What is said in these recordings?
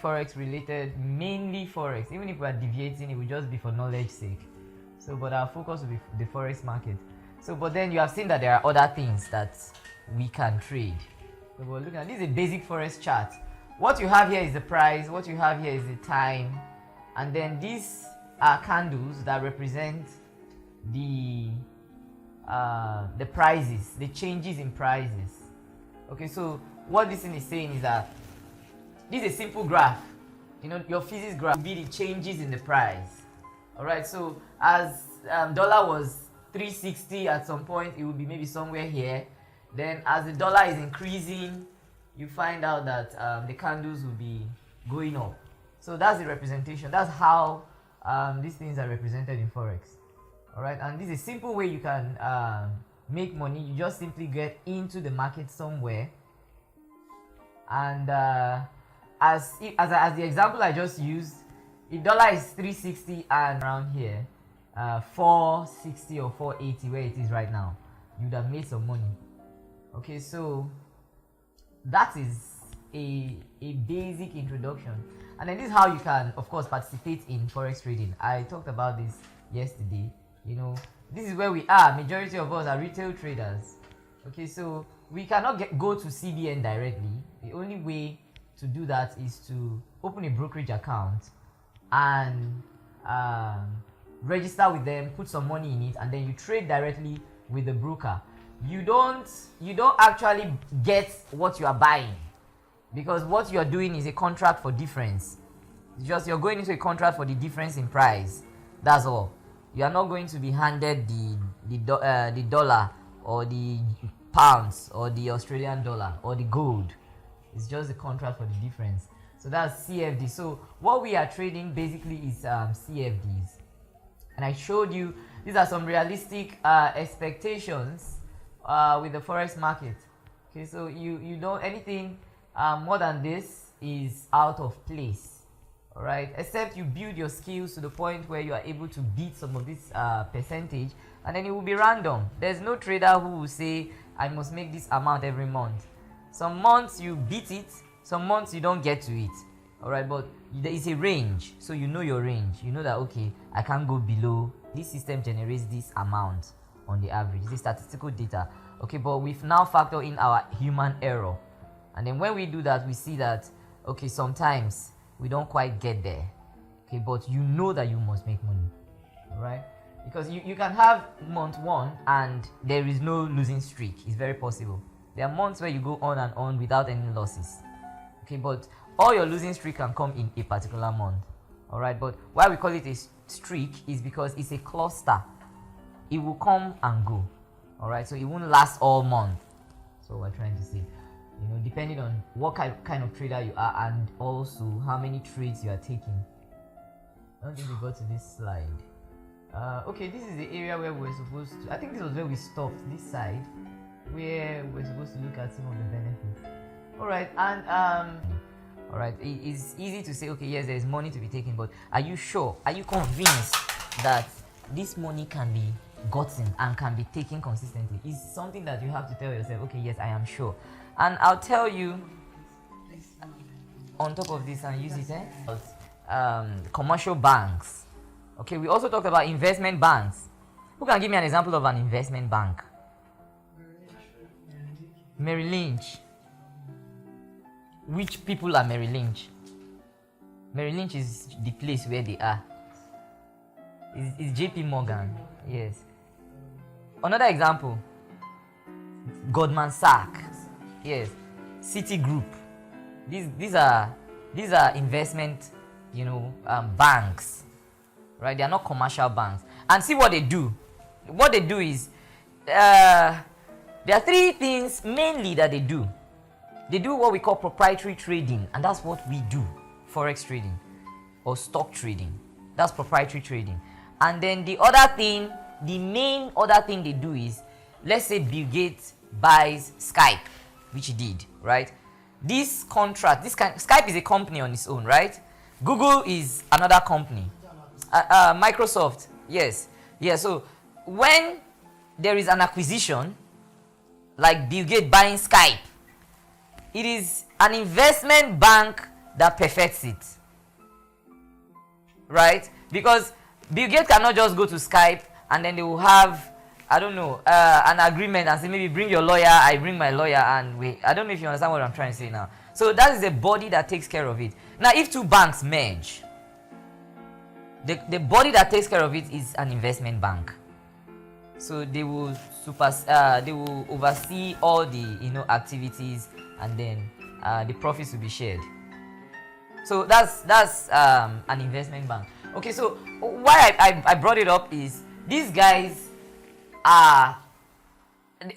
Forex related, mainly Forex. Even if we are deviating, it will just be for knowledge sake. So, but our focus will be the Forex market. So, but then you have seen that there are other things that we can trade. So, we're looking at this is a basic Forex chart. What you have here is the price. What you have here is the time, and then these are candles that represent the prices, the changes in prices. Okay, so what this thing is saying is that this is a simple graph. You know, your physics graph will be the changes in the price. All right, so as dollar was 360 at some point, it will be maybe somewhere here. Then as the dollar is increasing, you find out that the candles will be going up. So that's the representation. That's how these things are represented in Forex. All right, and this is a simple way you can make money. You just simply get into the market somewhere, and as the example I just used, if dollar is 360 and around here 460 or 480 where it is right now, you'd have made some money. Okay, so that is a basic introduction, and then this is how you can, of course, participate in Forex trading. I talked about this yesterday. You know, this is where we are. Majority of us are retail traders. Okay, so we cannot go to CBN directly. The only way to do that is to open a brokerage account and register with them, put some money in it, and then you trade directly with the broker. You don't actually get what you are buying, because what you are doing is a contract for difference. It's just you're going into a contract for the difference in price. That's all. You are not going to be handed the dollar or the pounds or the Australian dollar or the gold. It's just a contract for the difference. So that's CFD. So what we are trading basically is CFDs. And I showed you these are some realistic expectations with the Forex market. Okay, so you don't anything more than this is out of place. All right, except you build your skills to the point where you are able to beat some of this percentage, and then it will be random. There's no trader who will say I must make this amount every month. Some months you beat it, some months you don't get to it. All right, but there is a range, so you know your range. You know that, okay, I can't go below this. System generates this amount on the average. This is statistical data. Okay, but we've now factored in our human error, and then when we do that, we see that, okay, sometimes we don't quite get there. Okay, but you know that you must make money. All right, because you can have month one and there is no losing streak. It's very possible. There are months where you go on and on without any losses. Okay, but all your losing streak can come in a particular month. All right, but why we call it a streak is because it's a cluster. It will come and go. All right, so it won't last all month. So we're trying to say, you know, depending on what kind of trader you are and also how many trades you are taking. I don't think we got to this slide. Okay, this is the area where we're supposed to, I think this was where we stopped, this side, where we're supposed to look at some of the benefits. All right, and all right, it's easy to say, okay, yes, there's money to be taken, but are you sure? Are you convinced that this money can be gotten and can be taken consistently? It's something that you have to tell yourself, okay, yes, I am sure. And I'll tell you on top of this and use it, commercial banks. Okay, we also talked about investment banks. Who can give me an example of an investment bank? Merrill Lynch. Which people are Merrill Lynch? Merrill Lynch is the place where they are. It's JP Morgan. Yes. Another example, Goldman Sachs. Yes, Citigroup. These are investment, you know, banks, right? They are not commercial banks. And see what they do. What they do is there are three things mainly that they do. They do what we call proprietary trading, and that's what we do: Forex trading or stock trading. That's proprietary trading. And then the other thing, the main other thing they do is, let's say Bill Gates buys Skype, which he did, right? This contract, Skype is a company on its own, right? Google is another company. Microsoft, yes. Yeah, so when there is an acquisition, like Bill Gates buying Skype, it is an investment bank that perfects it. Right? Because Bill Gates cannot just go to Skype and then they will have, I don't know, an agreement and say, maybe bring your lawyer, I bring my lawyer, and we, I don't know if you understand what I'm trying to say now. So that is a body that takes care of it. Now, if two banks merge, the body that takes care of it is an investment bank. So they will they will oversee all the activities, and then the profits will be shared. So that's an investment bank. Okay, so why I brought it up is these guys are,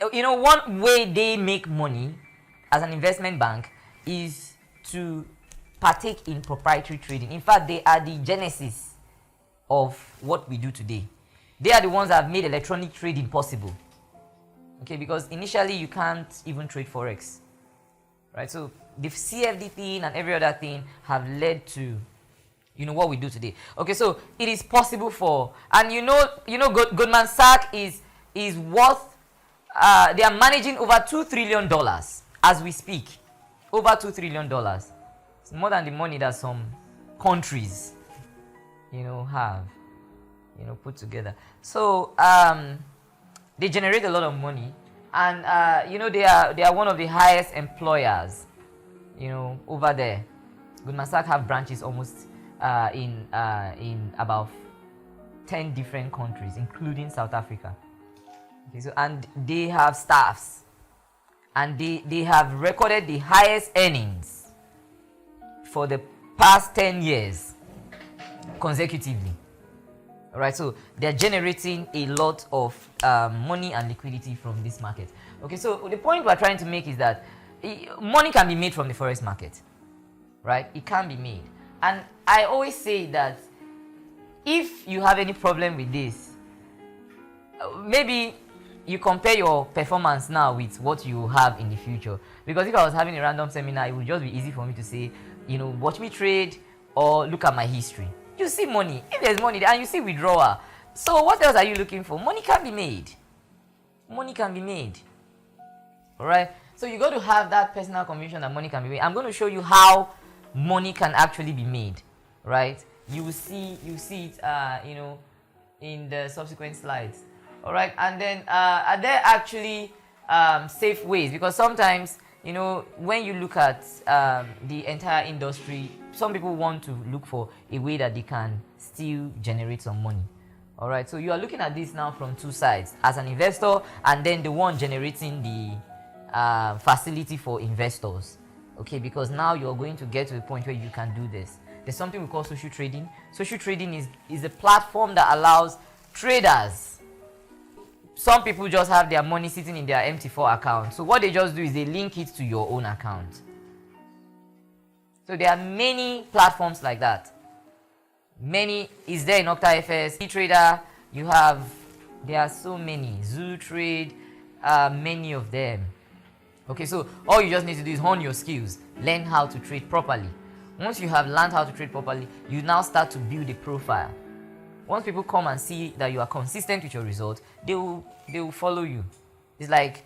one way they make money as an investment bank is to partake in proprietary trading. In fact, they are the genesis of what we do today. They are the ones that have made electronic trading possible. Okay, because initially you can't even trade Forex. Right? So the CFD thing and every other thing have led to what we do today. Okay, so it is possible for, and Goldman Sachs is worth they are managing over $2 trillion as we speak. Over $2 trillion. It's more than the money that some countries have put together. So they generate a lot of money, and they are one of the highest employers over there. Goldman Sachs have branches almost in about 10 different countries, including South Africa. Okay, so, and they have staffs, and they have recorded the highest earnings for the past 10 years consecutively. All right, so they're generating a lot of money and liquidity from this market. Okay, so the point we're trying to make is that money can be made from the Forex market, right? It can be made. And I always say that if you have any problem with this, maybe you compare your performance now with what you have in the future. Because if I was having a random seminar, it would just be easy for me to say, watch me trade or look at my history. You see money. If there's money there, and you see withdrawal. So what else are you looking for? Money can be made. Money can be made. All right? So you got to have that personal conviction that money can be made. I'm going to show you how money can actually be made, right? You will see it in the subsequent slides. All right? And then are there actually safe ways? Because sometimes when you look at the entire industry, some people want to look for a way that they can still generate some money. All right, so you are looking at this now from two sides, as an investor and then the one generating the facility for investors. Okay, because now you're going to get to a point where you can do this. There's something we call social trading. Social trading is a platform that allows traders. Some people just have their money sitting in their MT4 account. So what they just do is they link it to your own account. So there are many platforms like that. Many is there in OctaFS, eTrader. There are so many. ZooTrade, many of them. Okay, so all you just need to do is hone your skills, learn how to trade properly. Once you have learned how to trade properly, you now start to build a profile. Once people come and see that you are consistent with your results, they will follow you. It's like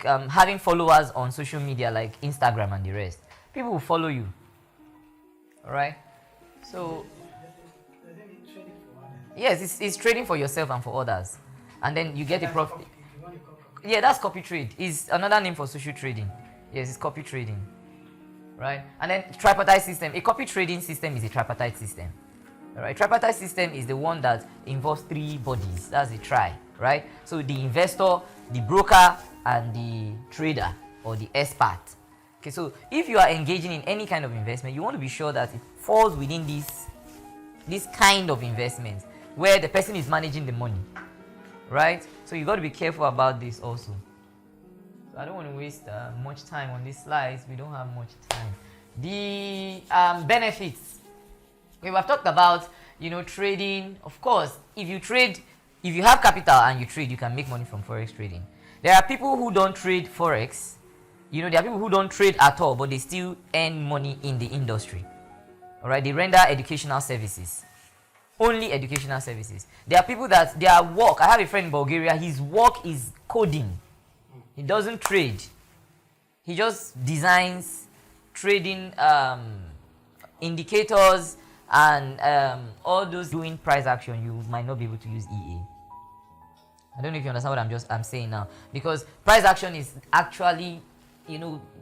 having followers on social media like Instagram and the rest. People will follow you. All right. So yes, it's trading for yourself and for others, and then you get a profit. Yeah, that's copy trade. Is another name for social trading. Yes, it's copy trading. Right. And then tripartite system. A copy trading system is a tripartite system. All right. Tripartite system is the one that involves three bodies. That's a tri. Right. So the investor, the broker, and the trader or the expert. Okay, so if you are engaging in any kind of investment, you want to be sure that it falls within this kind of investment where the person is managing the money, right? So you got to be careful about this also. So I don't want to waste much time on these slides. We don't have much time. The benefits. We have talked about trading. Of course, if you have capital and you trade, you can make money from Forex trading. There are people who don't trade Forex. There are people who don't trade at all, but they still earn money in the industry. All right, they render educational services. Only educational services. There are people that their work, I have a friend in Bulgaria, his work is coding. He doesn't trade. He just designs trading indicators and all those doing price action, you might not be able to use EA. I don't know if you understand what I'm saying now, because price action is actually,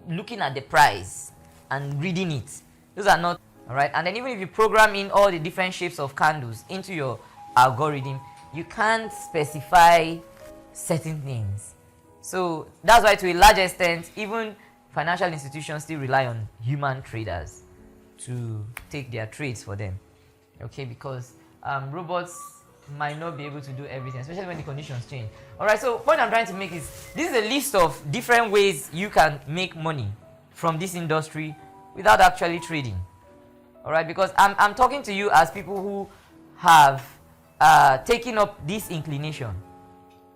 looking at the price and reading it. Those are not, all right. And then even if you program in all the different shapes of candles into your algorithm, you can't specify certain things. So that's why, to a large extent, even financial institutions still rely on human traders to take their trades for them. Okay, because robots might not be able to do everything, especially when the conditions change. All right, so point I'm trying to make is, this is a list of different ways you can make money from this industry without actually trading. All right, because I'm talking to you as people who have taken up this inclination.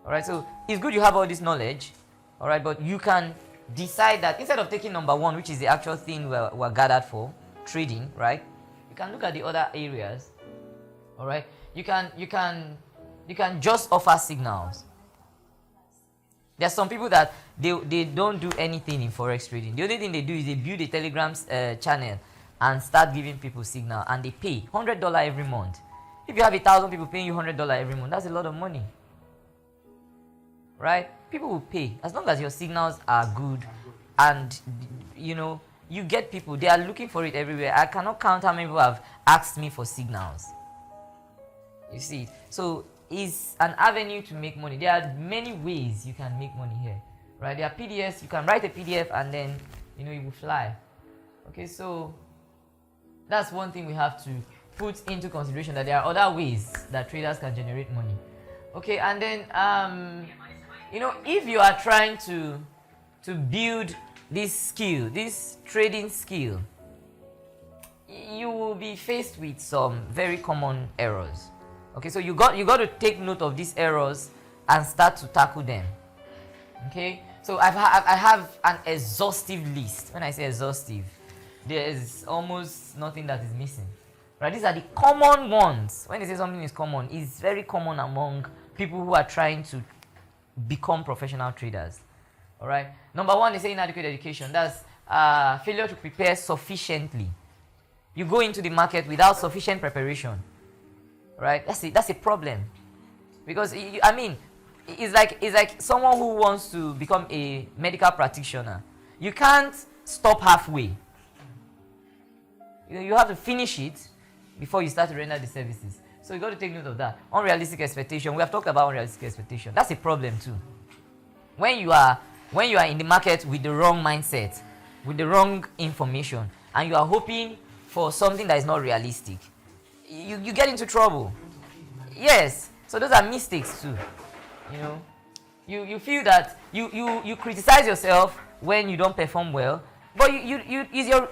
All right, so it's good you have all this knowledge. All right, but you can decide that instead of taking number one, which is the actual thing we're gathered for, trading, right? You can look at the other areas. All right, you can just offer signals. There are some people that they don't do anything in forex trading. The only thing they do is they build a Telegram channel and start giving people signal, and they pay $100 every month. If you have 1,000 people paying you $100 every month, that's a lot of money, right? People will pay as long as your signals are good, and you get people. They are looking for it everywhere. I cannot count how many people have asked me for signals. You see, so it's an avenue to make money. There are many ways you can make money here, right? There are PDFs. You can write a PDF and then it will fly. Okay, so that's one thing we have to put into consideration, that there are other ways that traders can generate money. Okay, and then if you are trying to build this skill, this trading skill, you will be faced with some very common errors. Okay, so you got to take note of these errors and start to tackle them. Okay, so I have an exhaustive list. When I say exhaustive, there is almost nothing that is missing. Right, these are the common ones. When they say something is common, it's very common among people who are trying to become professional traders. All right. Number one, they say inadequate education. That's failure to prepare sufficiently. You go into the market without sufficient preparation. Right. That's a problem, because it's like someone who wants to become a medical practitioner. You can't stop halfway. You have to finish it before you start to render the services. So you got to take note of that. Unrealistic expectation. We have talked about unrealistic expectation. That's a problem too. When you are in the market with the wrong mindset, with the wrong information, and you are hoping for something that is not realistic, you get into trouble. Yes. So those are mistakes too. You feel that you criticize yourself when you don't perform well, but is your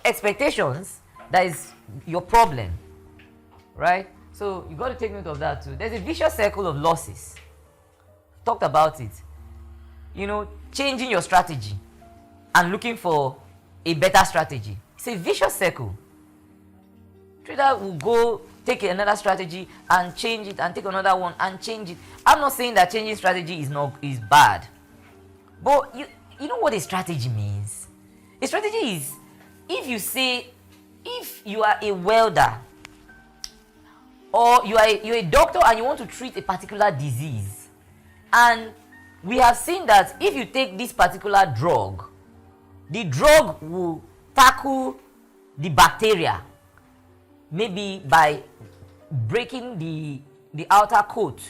expectations that is your problem, right? So you got to take note of that too. There's a vicious circle of losses. Talked about it. Changing your strategy and looking for a better strategy. It's a vicious circle. Trader will go take another strategy and change it, and take another one and change it. I'm not saying that changing strategy is bad, but you know what a strategy means. A strategy is, if you are a welder, or you're a doctor and you want to treat a particular disease, and we have seen that if you take this particular drug, the drug will tackle the bacteria, maybe by breaking the outer coat,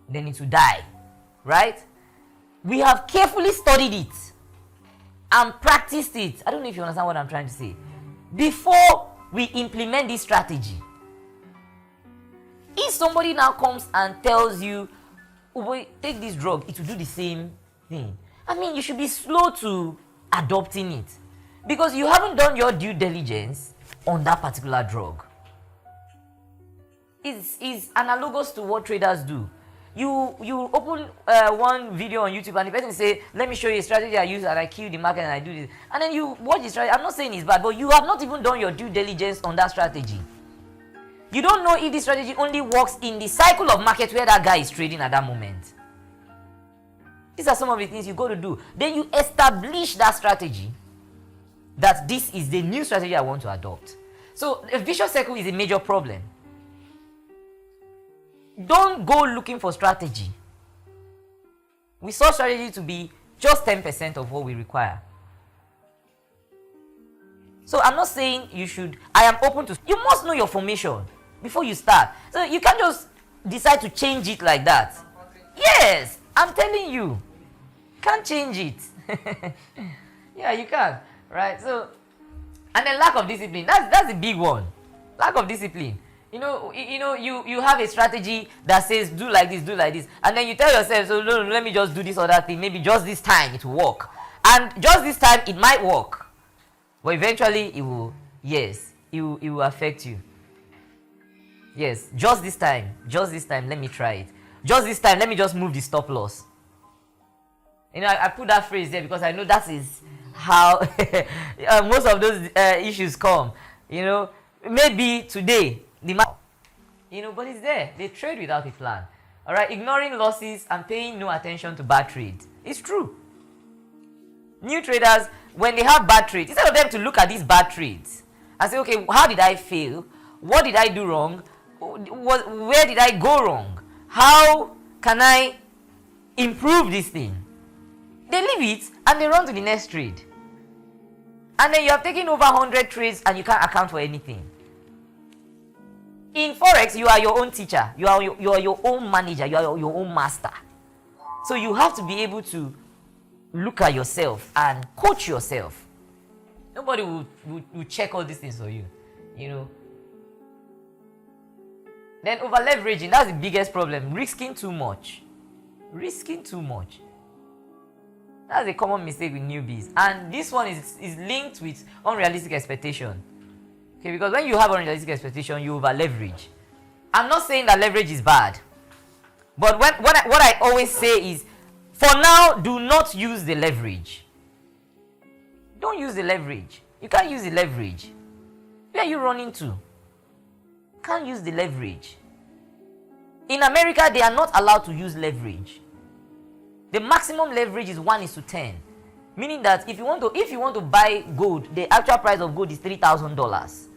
then it will die, right? We have carefully studied it and practiced it. I don't know if you understand what I'm trying to say. Before we implement this strategy, if somebody now comes and tells you, oh boy, take this drug, it will do the same thing, you should be slow to adopting it, because you haven't done your due diligence on that particular drug. It's analogous to what traders do. You open one video on YouTube and the person say, let me show you a strategy I use and I kill the market and I do this. And then you watch the strategy. I'm not saying it's bad, but you have not even done your due diligence on that strategy. You don't know if this strategy only works in the cycle of market where that guy is trading at that moment. These are some of the things you got to do. Then you establish that strategy. that this is the new strategy I want to adopt. So a vicious circle is a major problem. Don't go looking for strategy. We saw strategy to be just 10% of what we require. So I'm not saying you should, I am open to, you must know your formation before you start. So you can't just decide to change it like that. Yes, I'm telling you, can't change it. Yeah, you can, right? So, and then lack of discipline, that's a big one. Lack of discipline. You have a strategy that says do like this, and then you tell yourself, so no, let me just do this other thing. Maybe just this time it will work, and just this time it might work, but eventually it will. Yes, it will affect you. Yes, just this time, let me try it. Just this time, let me just move the stop loss. I put that phrase there because I know that is how most of those issues come. Maybe today. But it's there. They trade without a plan. All right, ignoring losses and paying no attention to bad trades. It's true. New traders, when they have bad trades, instead of them to look at these bad trades and say, okay, how did I fail? What did I do wrong? Where did I go wrong? How can I improve this thing? They leave it and they run to the next trade. And then you have taken over 100 trades and you can't account for anything. In Forex, you are your own teacher. You are your own manager. You are your own master. So you have to be able to look at yourself and coach yourself. Nobody will check all these things for you. Then over leveraging, that's the biggest problem. Risking too much. That's a common mistake with newbies. And this one is linked with unrealistic expectation. Okay, because when you have unrealistic expectation, you over leverage. I'm not saying that leverage is bad. But what I always say is, for now, do not use the leverage. Don't use the leverage. You can't use the leverage. Where are you running to? Can't use the leverage. In America, they are not allowed to use leverage. The maximum leverage is 1:10, meaning that if you want to buy gold, the actual price of gold is $3,000.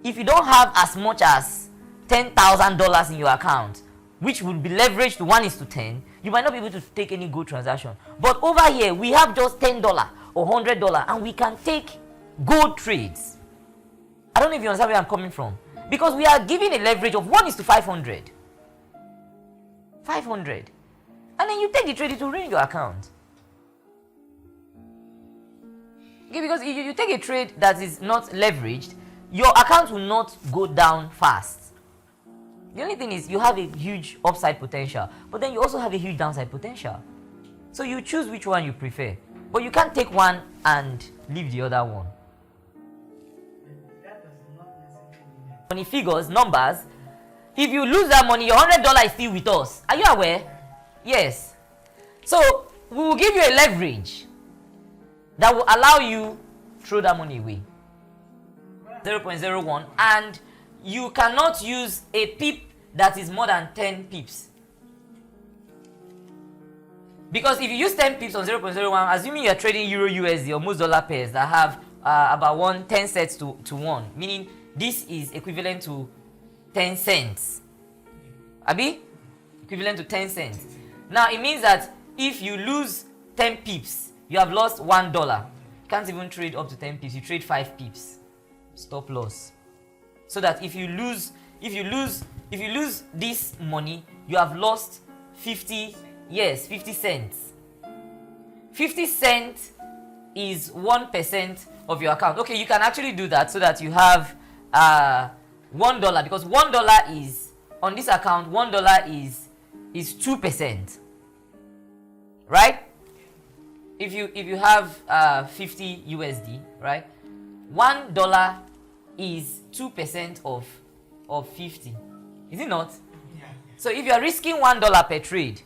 If you don't have as much as $10,000 in your account, which would be leveraged to 1:10, you might not be able to take any gold transaction. But over here, we have just $10 or $100, and we can take gold trades. I don't know if you understand where I'm coming from, because we are giving a leverage of 1:500. 500. And then you take the trade, it will ruin your account. Okay, because if you take a trade that is not leveraged, your account will not go down fast. The only thing is you have a huge upside potential, but then you also have a huge downside potential. So you choose which one you prefer. But you can't take one and leave the other one. Money figures, numbers. If you lose that money, your $100 is still with us. Are you aware? Yes. So we will give you a leverage that will allow you to throw that money away. 0.01, and you cannot use a pip that is more than 10 pips. Because if you use 10 pips on 0.01, assuming you're trading Euro USD or most dollar pairs that have about 10 sets to 1, meaning this is equivalent to 10 cents. Abi? Equivalent to 10 cents. Now it means that if you lose 10 pips, you have lost $1. You can't even trade up to 10 pips, you trade 5 pips. Stop loss. So that if you lose this money, you have lost 50 cents. 50 cents is 1% of your account. Okay, you can actually do that so that you have $1, because $1 is on this account, $1 is 2%. Right? If you have 50 USD, right? $1 is 2% of 50. Is it not? Yeah. So if you are risking $1 per trade,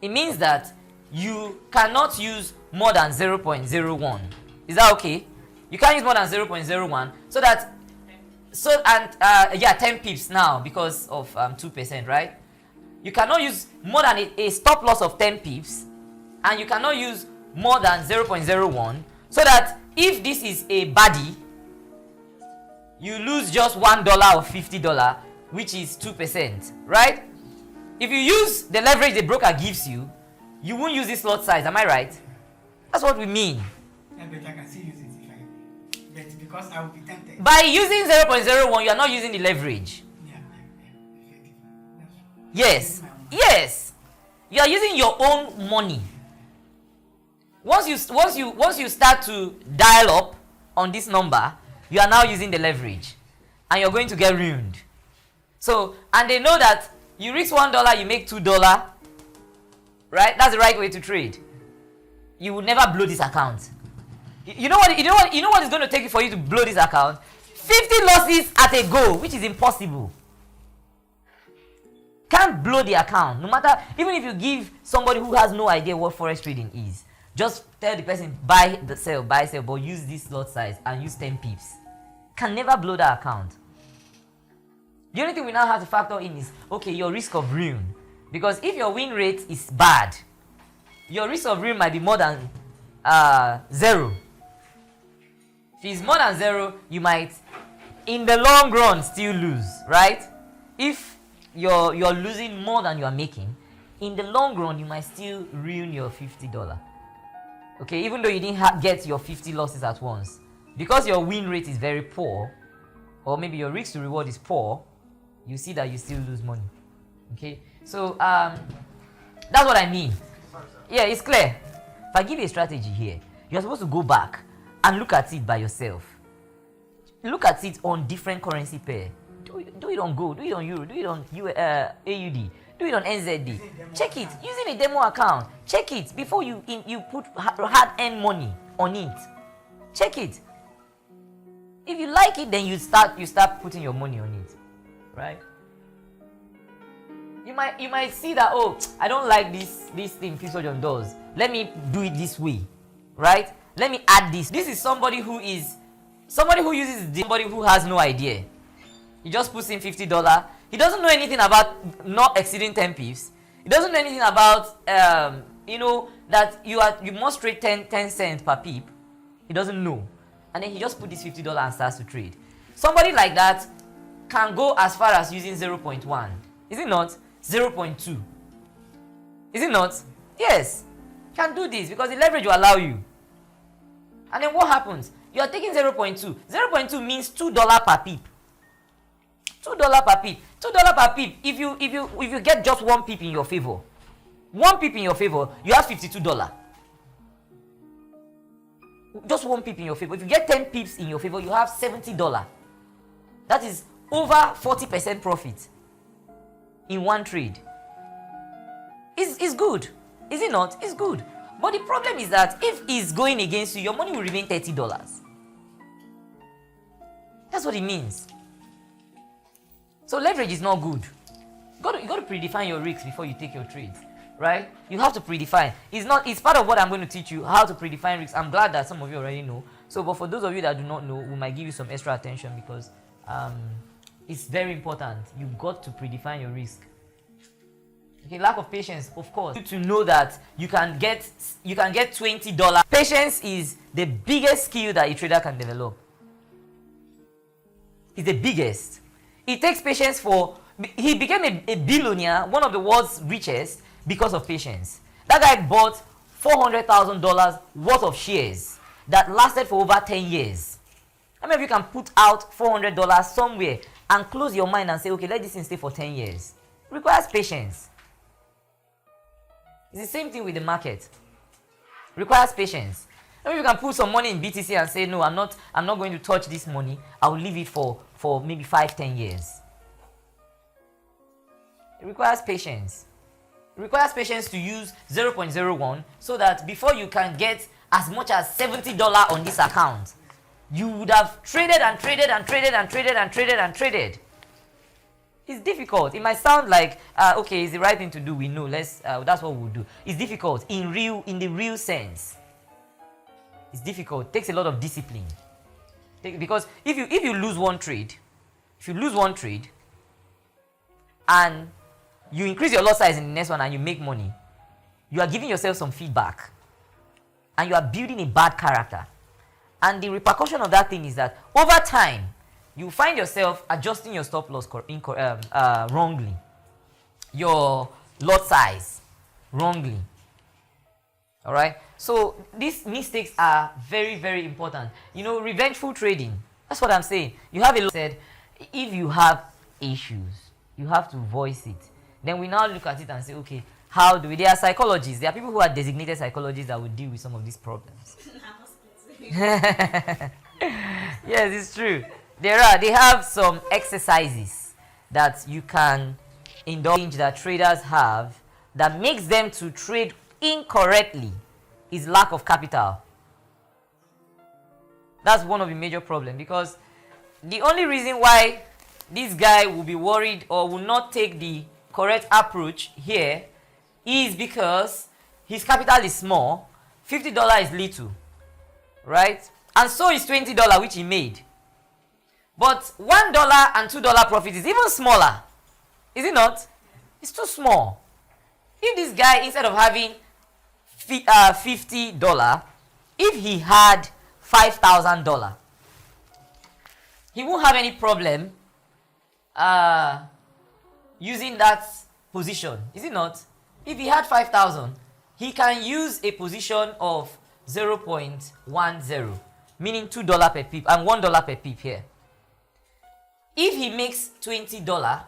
it means that you cannot use more than 0.01. Is that okay? You can't use more than 0.01. So 10 pips now because of 2%, right? You cannot use more than a stop loss of 10 pips, and you cannot use more than 0.01, so that if this is a baddie, you lose just $1 or $50, which is 2%, right? If you use the leverage the broker gives you, you won't use this lot size. Am I right? That's what we mean. Yeah, but I can still use it if I, but because I will be tempted. By using 0.01, you are not using the leverage. Yes. Yes. You are using your own money. Once you start to dial up on this number, you are now using the leverage, and you're going to get ruined. So, and they know that you risk $1, you make $2, right? That's the right way to trade. You will never blow this account. You know what is going to take it for you to blow this account? 50 losses at a go, which is impossible. Can't blow the account, no matter, even if you give somebody who has no idea what forex trading is, just tell the person buy, sell, but use this lot size and use 10 pips. Can never blow the account. The only thing we now have to factor in is, okay, your risk of ruin. Because if your win rate is bad, your risk of ruin might be more than 0. If it's more than 0, you might, in the long run, still lose, right? If you're losing more than you are making, in the long run, you might still ruin your $50. Okay, even though you didn't get your 50 losses at once. Because your win rate is very poor, or maybe your risk to reward is poor, you see that you still lose money. Okay, so that's what I mean. Yeah, it's clear. If I give you a strategy here, you're supposed to go back and look at it by yourself. Look at it on different currency pair. Do it on gold, do it on euro, do it on AUD, do it on NZD. Check it using a demo account. Check it before you put hard-earned money on it. Check it. If you like it, then you start putting your money on it, right? You might see that, oh, I don't like this thing John does. Let me do it this way, right? Let me add this. This is somebody who uses somebody who has no idea. He just puts in $50. He doesn't know anything about not exceeding 10 pips. He doesn't know anything about that you must trade 10 cents per pip. He doesn't know. And then he just put this $50 and starts to trade. Somebody like that can go as far as using 0.1. Is it not? 0.2. Is it not? Yes. Can do this because the leverage will allow you. And then what happens? You are taking 0.2. 0.2 means $2 per pip. $2 per pip. $2 per pip. If you get just 1 pip in your favor, 1 pip in your favor, you have $52. Just 1 pip in your favor. If you get 10 pips in your favor, you have $70. That is over 40% profit in one trade. It's good. Is it not? It's good. But the problem is that if it's going against you, your money will remain $30. That's what it means. So leverage is not good. You got to predefine your risks before you take your trades, right? You have to predefine. It's part of what I'm going to teach you, how to predefine risks. I'm glad that some of you already know. So, but for those of you that do not know, we might give you some extra attention because it's very important. You've got to predefine your risk. Okay, lack of patience, of course. To know that you can get $20. Patience is the biggest skill that a trader can develop. It's the biggest. It takes patience he became a billionaire, one of the world's richest, because of patience. That guy bought $400,000 worth of shares that lasted for over 10 years. How many of you can put out $400 somewhere and close your mind and say, okay, let this thing stay for 10 years? It requires patience. It's the same thing with the market. It requires patience. How many of you can put some money in BTC and say, no, I'm not going to touch this money. I will leave it for maybe 5-10 years. It requires patience. It requires patience to use 0.01 so that before you can get as much as $70 on this account, you would have traded and traded and traded and traded and traded and traded. It's difficult. It might sound like, okay, it's the right thing to do. We know. That's what we'll do. It's difficult in the real sense. It's difficult. It takes a lot of discipline. Because if you lose one trade, and you increase your lot size in the next one and you make money, you are giving yourself some feedback. And you are building a bad character. And the repercussion of that thing is that over time, you find yourself adjusting your stop loss wrongly, your lot size wrongly. All right. So these mistakes are very, very important. Revengeful trading. That's what I'm saying. You have a lot said. If you have issues, you have to voice it. Then we now look at it and say, okay, how do we? There are psychologists. There are people who are designated psychologists that will deal with some of these problems. Yes, it's true. They have some exercises that you can indulge that traders have that makes them to trade incorrectly is lack of capital. That's one of the major problems, because the only reason why this guy will be worried or will not take the correct approach here is because his capital is small, $50 is little, right? And so is $20 which he made. But $1 and $2 profit is even smaller, is it not? It's too small. If this guy, instead of having $50, if he had $5,000, he won't have any problem using that position, is it not? If he had 5,000, he can use a position of 0.10, meaning $2 per pip and $1 per pip here. If he makes $20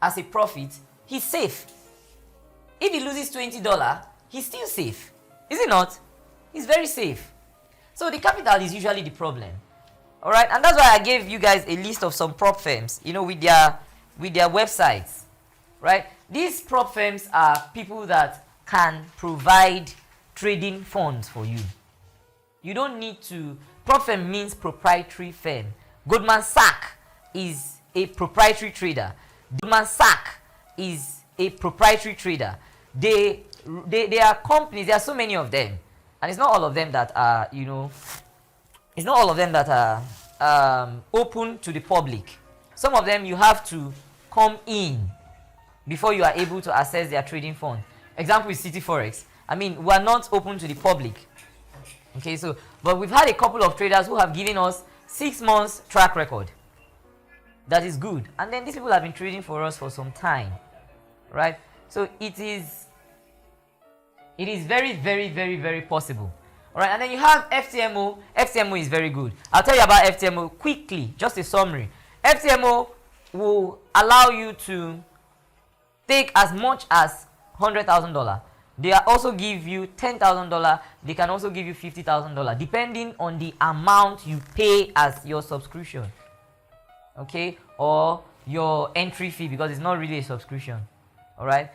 as a profit, he's safe. If he loses $20, he's still safe, is it not? He's very safe. So the capital is usually the problem. All right, and that's why I gave you guys a list of some prop firms, with their websites, right? These prop firms are people that can provide trading funds for you. You don't need to. Prop firm means proprietary firm. Goldman Sachs is a proprietary trader. Goldman Sachs is a proprietary trader. They are companies. There are so many of them, and it's not all of them that are, it's not all of them that are open to the public. Some of them you have to come in before you are able to access their trading fund. Example is City Forex. We are not open to the public. Okay, but we've had a couple of traders who have given us 6 months track record. That is good. And then these people have been trading for us for some time, right? So it is very, very, very, very possible. All right, and then you have FTMO. FTMO is very good. I'll tell you about FTMO quickly, just a summary. FTMO will allow you to take as much as $100,000. They also give you $10,000. They can also give you $50,000, depending on the amount you pay as your subscription, okay, or your entry fee, because it's not really a subscription. All right,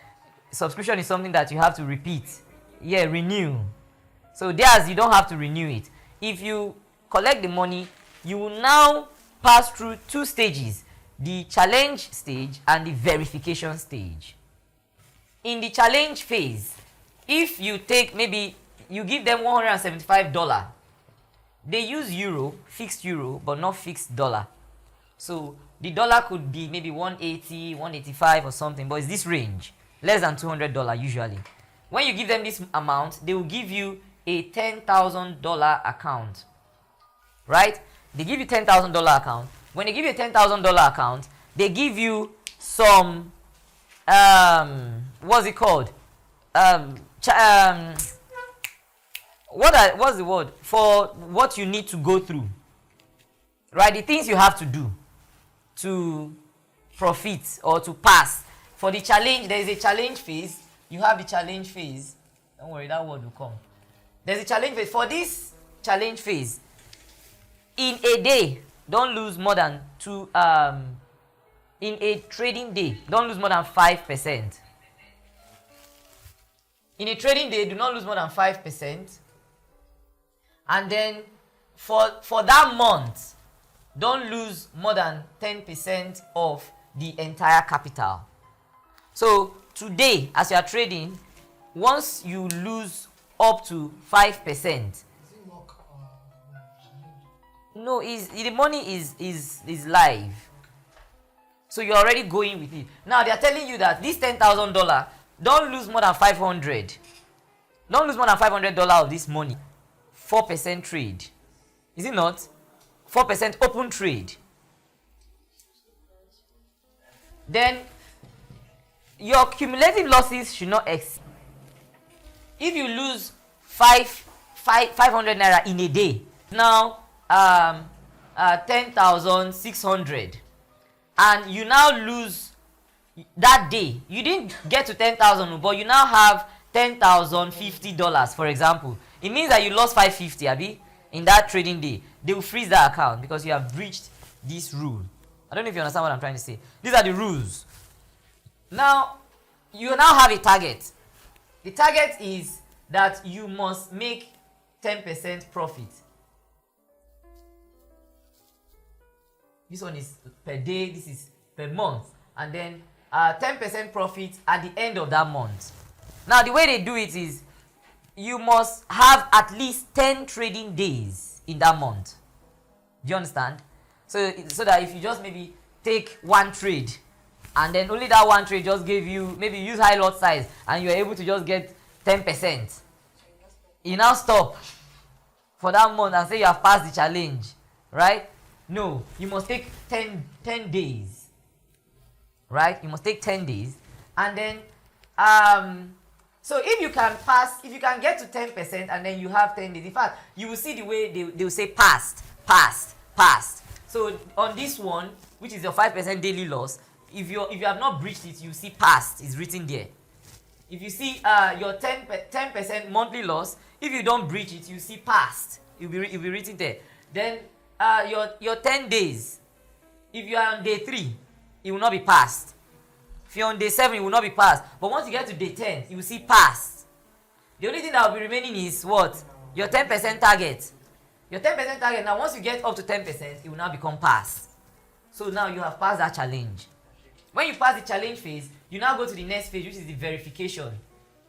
subscription is something that you have to repeat, renew. So theirs, you don't have to renew it. If you collect the money, you will now pass through 2 stages: the challenge stage and the verification stage. In the challenge phase, if you take, maybe you give them $175, they use euro, fixed euro, but not fixed dollar. So the dollar could be maybe 180, 185 or something, but it's this range, less than $200 usually. When you give them this amount, they will give you a $10,000 account, right? They give you $10,000 account. When they give you a $10,000 account, they give you some what's it called? What's the word for what you need to go through, right? The things you have to do to profit or to pass. For the challenge, there is a challenge phase. You have the challenge phase. Don't worry, that word will come. There's a challenge phase. For this challenge phase, in a day, don't lose more than in a trading day, don't lose more than 5%. In a trading day, do not lose more than 5%. And then for that month, don't lose more than 10% of the entire capital. So today, as you are trading, once you lose up to 5%, no, the money is live. So you're already going with it. Now they are telling you that this $10,000, don't lose more than 500. Don't lose more than $500 of this money. 4% trade. Is it not? 4% open trade. Then your cumulative losses should not exceed. If you lose 500 naira in a day, now 10,600, and you now lose that day, you didn't get to 10,000, but you now have $10,050, for example. It means that you lost 550, Abi, in that trading day. They will freeze that account because you have breached this rule. I don't know if you understand what I'm trying to say. These are the rules. Now, you now have a target. The target is that you must make 10% profit. This one is per day, this is per month. And then 10% profit at the end of that month. Now, the way they do it is you must have at least 10 trading days in that month. Do you understand? So that if you just maybe take one trade and then only that one trade just gave you, maybe use high lot size and you're able to just get 10%. You now stop for that month and say you have passed the challenge, right? No, you must take 10 days, right? You must take 10 days. And then, so if you can get to 10% and then you have 10 days, in fact, you will see the way they will say passed. So on this one, which is your 5% daily loss, if you have not breached it, you see passed, it's written there. If you see your 10% monthly loss, if you don't breach it, you see passed, it will be written there. Then your 10 days, if you are on day 3, it will not be passed. If you're on day 7, it will not be passed. But once you get to day 10, you will see passed. The only thing that will be remaining is what? Your 10% target. Your 10% target, now once you get up to 10%, it will now become passed. So now you have passed that challenge. When you pass the challenge phase, you now go to the next phase, which is the verification.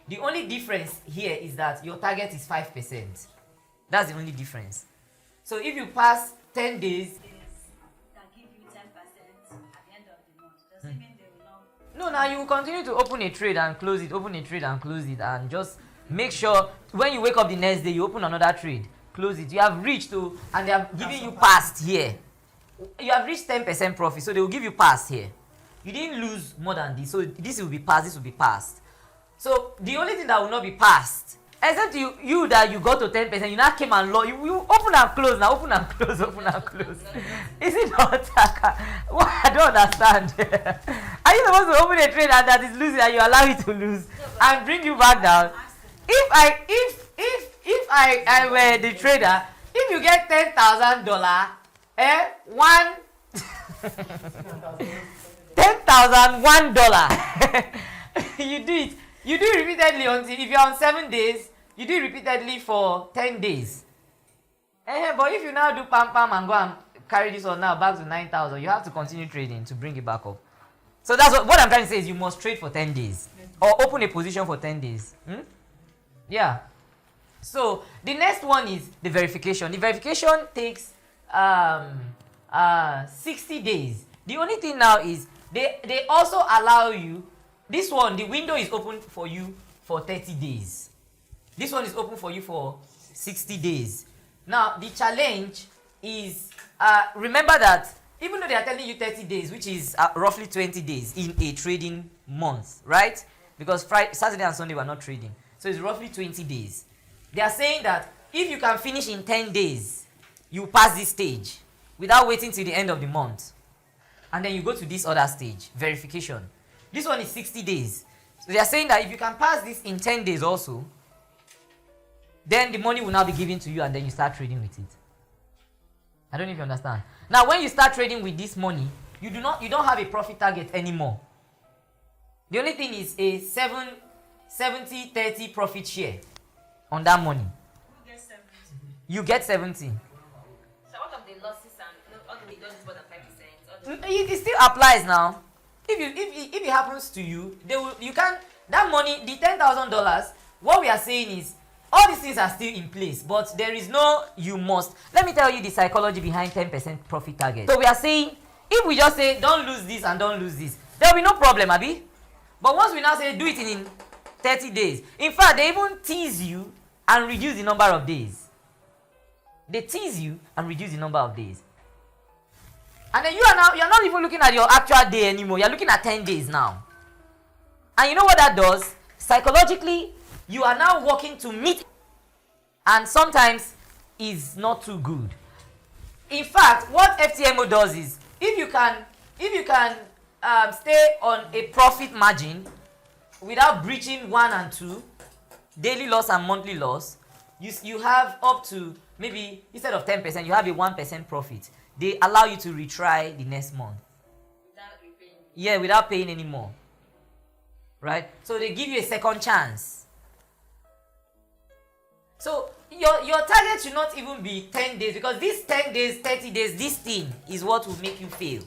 The only difference here is that your target is 5%. That's the only difference. So if you pass 10 days, that give you 10% at the end of the month, does it mean they will not? no, now you will continue to open a trade and close it, open a trade and close it, and just make sure when you wake up the next day, you open another trade, close it. You have reached to, and they are giving you past here. You have reached 10% profit, so they will give you past here. You didn't lose more than this, so this will be passed, this will be passed. So the only thing that will not be passed, except you that you got to 10%, you now came and lost. You open and close now, open and close, open and close. Is it not? Well, I don't understand. Are you supposed to open a trade and that is losing and you allow it to lose and bring you back down? If I were the trader, if you get $10,000, $10,001, you do it repeatedly until, if you're on 7 days, you do it repeatedly for 10 days. But if you now do pam and go and carry this one now back to 9,000, you have to continue trading to bring it back up. So that's what I'm trying to say is you must trade for 10 days or open a position for 10 days. Yeah. So the next one is the verification. The verification takes 60 days. The only thing now is they also allow you, this one, the window is open for you for 30 days. This one is open for you for 60 days. Now, the challenge is, remember that even though they are telling you 30 days, which is roughly 20 days in a trading month, right? Because Friday, Saturday and Sunday we are not trading. So it's roughly 20 days. They are saying that if you can finish in 10 days, you pass this stage without waiting till the end of the month. And then you go to this other stage, verification. This one is 60 days. So they are saying that if you can pass this in 10 days also, then the money will now be given to you and then you start trading with it. I don't know if you understand. Now, when you start trading with this money, you don't have a profit target anymore. The only thing is a 70-30 profit share on that money. Who gets 70? You get 70. So what of the losses and all the losses more than 5%? It still applies now. If it happens to you, that money, the $10,000. What we are saying is all these things are still in place, but there is no you must. Let me tell you the psychology behind 10% profit target. So we are saying if we just say don't lose this and don't lose this, there will be no problem, Abi. But once we now say do it in 30 days, in fact they even tease you and reduce the number of days. They tease you and reduce the number of days. And then you're not even looking at your actual day anymore. You're looking at 10 days now. And you know what that does? Psychologically, you are now working to meet, and sometimes is not too good. In fact, what FTMO does is, if you can stay on a profit margin without breaching 1 and 2, daily loss and monthly loss, you have up to, maybe instead of 10%, you have a 1% profit. They allow you to retry the next month. Without repaying. Yeah, without paying any more. Right? So they give you a second chance. So your target should not even be 10 days, because these 10 days, 30 days, this thing is what will make you fail.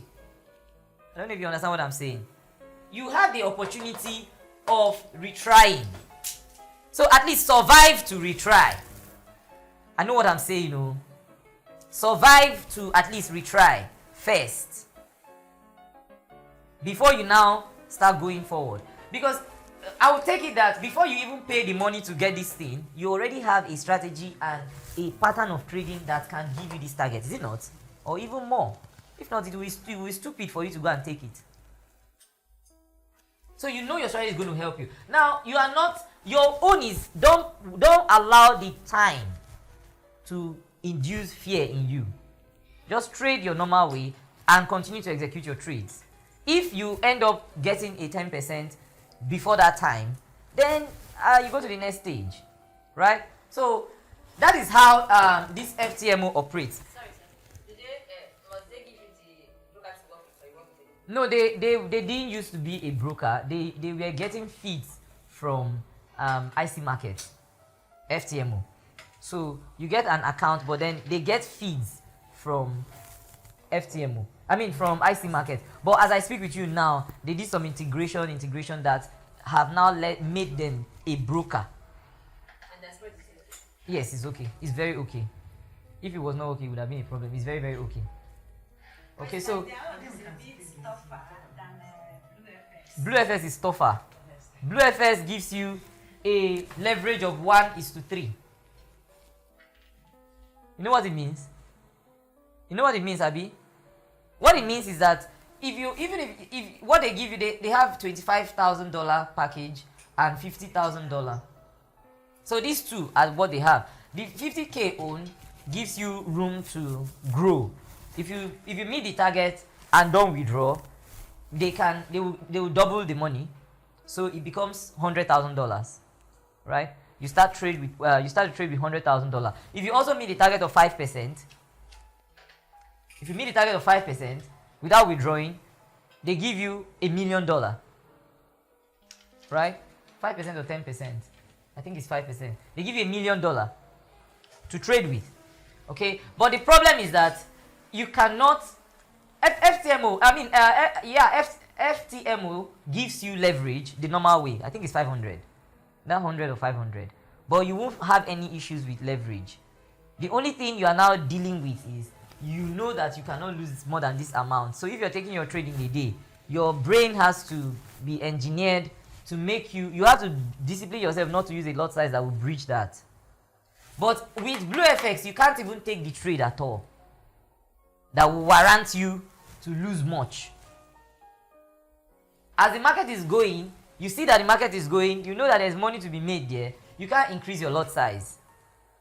I don't know if you understand what I'm saying. You have the opportunity of retrying. So at least survive to retry. I know what I'm saying, no? Survive to at least retry first, before you now start going forward. Because I would take it that before you even pay the money to get this thing, you already have a strategy and a pattern of trading that can give you this target, is it not? Or even more. If not, it will be stupid for you to go and take it. So you know your strategy is going to help you. Now, you are not, your own is, don't allow the time to induce fear in you. Just trade your normal way and continue to execute your trades. If you end up getting a 10% before that time, then you go to the next stage, right? So that is how this FTMO operates. Sorry, sir. Must they give you the broker to work with, or you work with it? No, they didn't used to be a broker. They were getting feeds from IC Market, FTMO. So you get an account, but then they get feeds from FTMO. I mean from IC Market. But as I speak with you now, they did some integration that have now made them a broker. And that's what you say. Yes, it's okay. It's very okay. If it was not okay, it would have been a problem. It's very, very okay. Okay, so They are always a bit tougher than Blue FX. Blue FS is tougher. Blue FS gives you a leverage of 1:3. You know what it means? You know what it means, Abi? What it means is that if what they give you, they have $25,000 package and $50,000. So these two are what they have. The 50K own gives you room to grow. If you meet the target and don't withdraw, they will double the money, so it becomes $100,000, right? You start to trade with $100,000. If you also meet the target of 5%, if you meet the target of 5% without withdrawing, they give you $1 million, right? 5% or 10%, I think it's 5%. They give you $1 million to trade with, okay? But the problem is that you cannot. FTMO, FTMO gives you leverage the normal way. I think it's 500. That 100 or 500. But you won't have any issues with leverage. The only thing you are now dealing with is you know that you cannot lose more than this amount. So if you're taking your trade in a day, your brain has to be engineered to make you have to discipline yourself not to use a lot size that will breach that. But with BlueFX, you can't even take the trade at all that will warrant you to lose much. As the market is going, you see that the market is going, you know that there's money to be made there, you can't increase your lot size.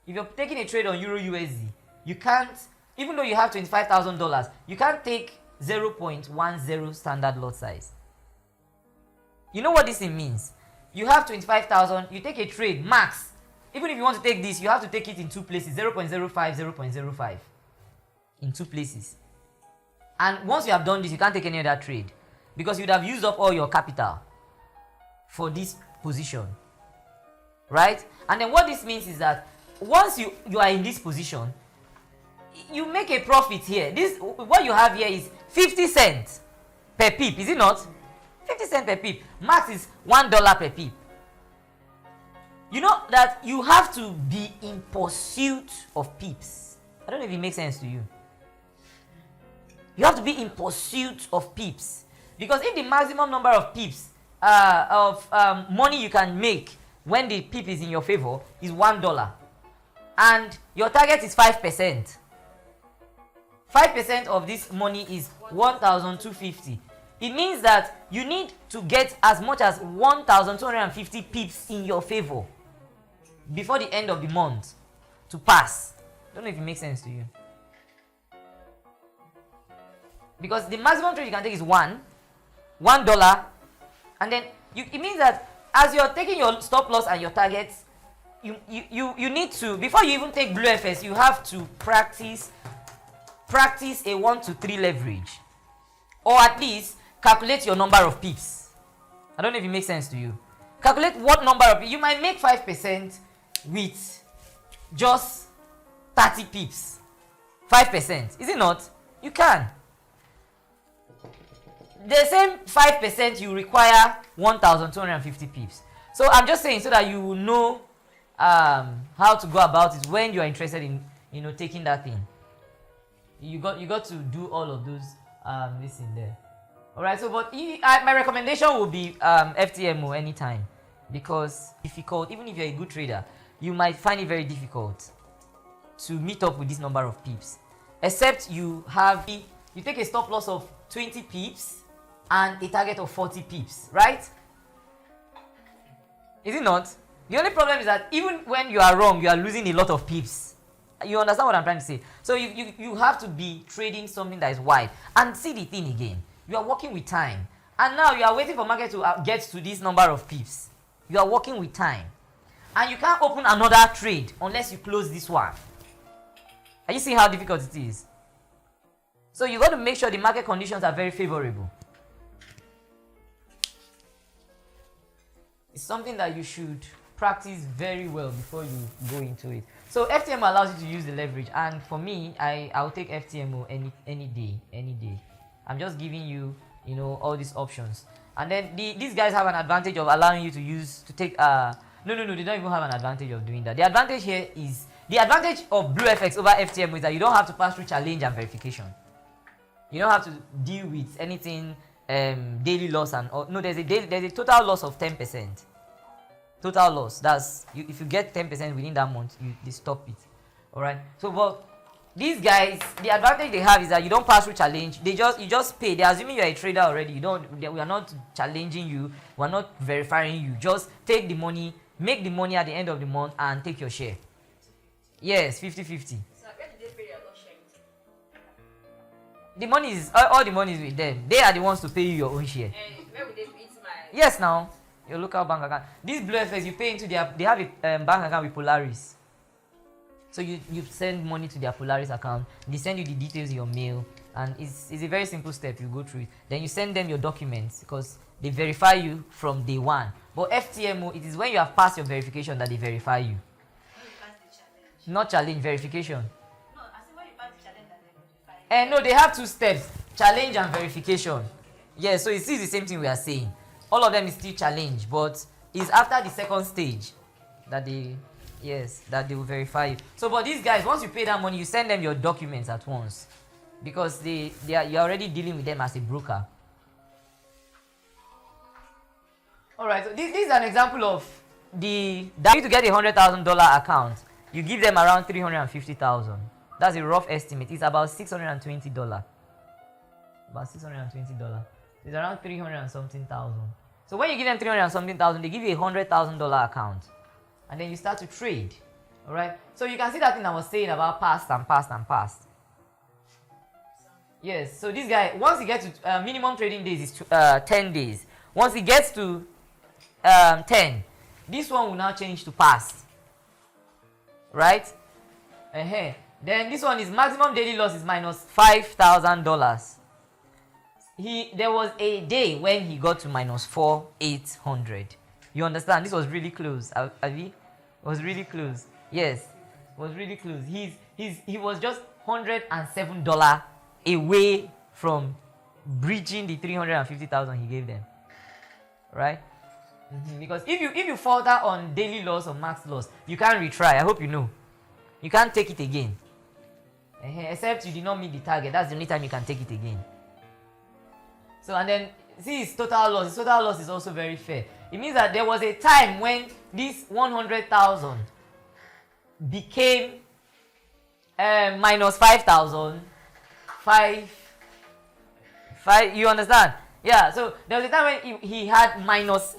If you're taking a trade on Euro USD, you can't, even though you have $25,000, you can't take 0.10 standard lot size. You know what this thing means? You have 25,000, you take a trade max. Even if you want to take this, you have to take it in two places, 0.05, 0.05. In two places. And once you have done this, you can't take any other trade because you'd have used up all your capital for this position, right? And then what this means is that once you are in this position, you make a profit here. This, what you have here is 50 cents per pip, is it not? 50 cents per pip. Max is $1 per pip. You know that you have to be in pursuit of pips. I don't know if it makes sense to you. You have to be in pursuit of pips. Because if the maximum number of pips money you can make when the pip is in your favor is $1, and your target is 5%. 5% of this money is 1,250. It means that you need to get as much as 1,250 pips in your favor before the end of the month to pass. Don't know if it makes sense to you. Because the maximum trade you can take is $1, and then it means that as you're taking your stop loss and your targets, you need to, before you even take blue FS, you have to practice a 1 to 3 leverage, or at least calculate your number of pips. I don't know if it makes sense to you. Calculate what number of pips. You might make 5% with just 30 pips. 5%, is it not? You can. The same 5% you require 1,250 pips. So I'm just saying so that you will know how to go about it when you are interested in taking that thing. You got to do all of those this in there. Alright, so but my recommendation will be FTMO anytime, because difficult, even if you're a good trader, you might find it very difficult to meet up with this number of pips, except you take a stop loss of 20 pips and a target of 40 pips, right? Is it not? The only problem is that even when you are wrong, you are losing a lot of pips. You understand what I'm trying to say? So you have to be trading something that is wide. And see the thing again, you are working with time, and now you are waiting for market to get to this number of pips. You are working with time, and you can't open another trade unless you close this one. Are you seeing how difficult it is? So you got to make sure the market conditions are very favorable. It's something that you should practice very well before you go into it. So FTMO allows you to use the leverage, and for me, I'll take FTMO any day. I'm just giving you all these options, and then these guys have an advantage of allowing you to take no, they don't even have an advantage of doing that. The advantage here is the advantage of blue FX over FTMO is that you don't have to pass through challenge and verification. You don't have to deal with anything daily loss no, there's a total loss of 10%. Total loss. That's if you get 10% within that month, they stop it. All right. So, but these guys, the advantage they have is that you don't pass through challenge. You just pay. They're assuming you're a trader already. We are not challenging you. We're not verifying you. Just take the money, make the money at the end of the month, and take your share. Yes, 50-50. So where did they pay your loss sharing? The money is all the money is with them. They are the ones to pay you your own share. And where would they pay my? Yes, now your local bank account. This blue FX you pay into they have a bank account with Polaris. So you send money to their Polaris account. They send you the details in your mail, and it's a very simple step. You go through it. Then you send them your documents because they verify you from day one. But FTMO, it is when you have passed your verification that they verify you. When you pass the challenge. Not challenge, verification. No, I said when you pass the challenge that they verify. No, they have 2 steps: challenge and verification. Yeah, so it's still the same thing we are saying. All of them is still challenge, but it's after the second stage that they will verify you. So, but these guys, once you pay that money, you send them your documents at once, because you're already dealing with them as a broker. All right, so this is an example of that to get a $100,000 account. You give them around $350,000. That's a rough estimate. It's about $620. About $620. It's around 300 and something thousand. So when you give them 300 and something thousand, they give you a $100,000 account, and then you start to trade. All right. So you can see that thing I was saying about past and past and past. Yes. So this guy, once he gets to minimum trading days is 10 days. Once he gets to 10, this one will now change to past. Right. Then this one is maximum daily loss is minus $5,000. There was a day when he got to minus 4,800. You understand? This was really close. Avi? It was really close. Yes, it was really close. He was just $107 away from breaching the 350,000 he gave them. Right? Because if you falter on daily loss or max loss, you can't retry. I hope you know. You can't take it again. Except you did not meet the target. That's the only time you can take it again. So, and then see his total loss. His total loss is also very fair. It means that there was a time when this 100,000, became minus 5,000, you understand? Yeah, so there was a time when he had minus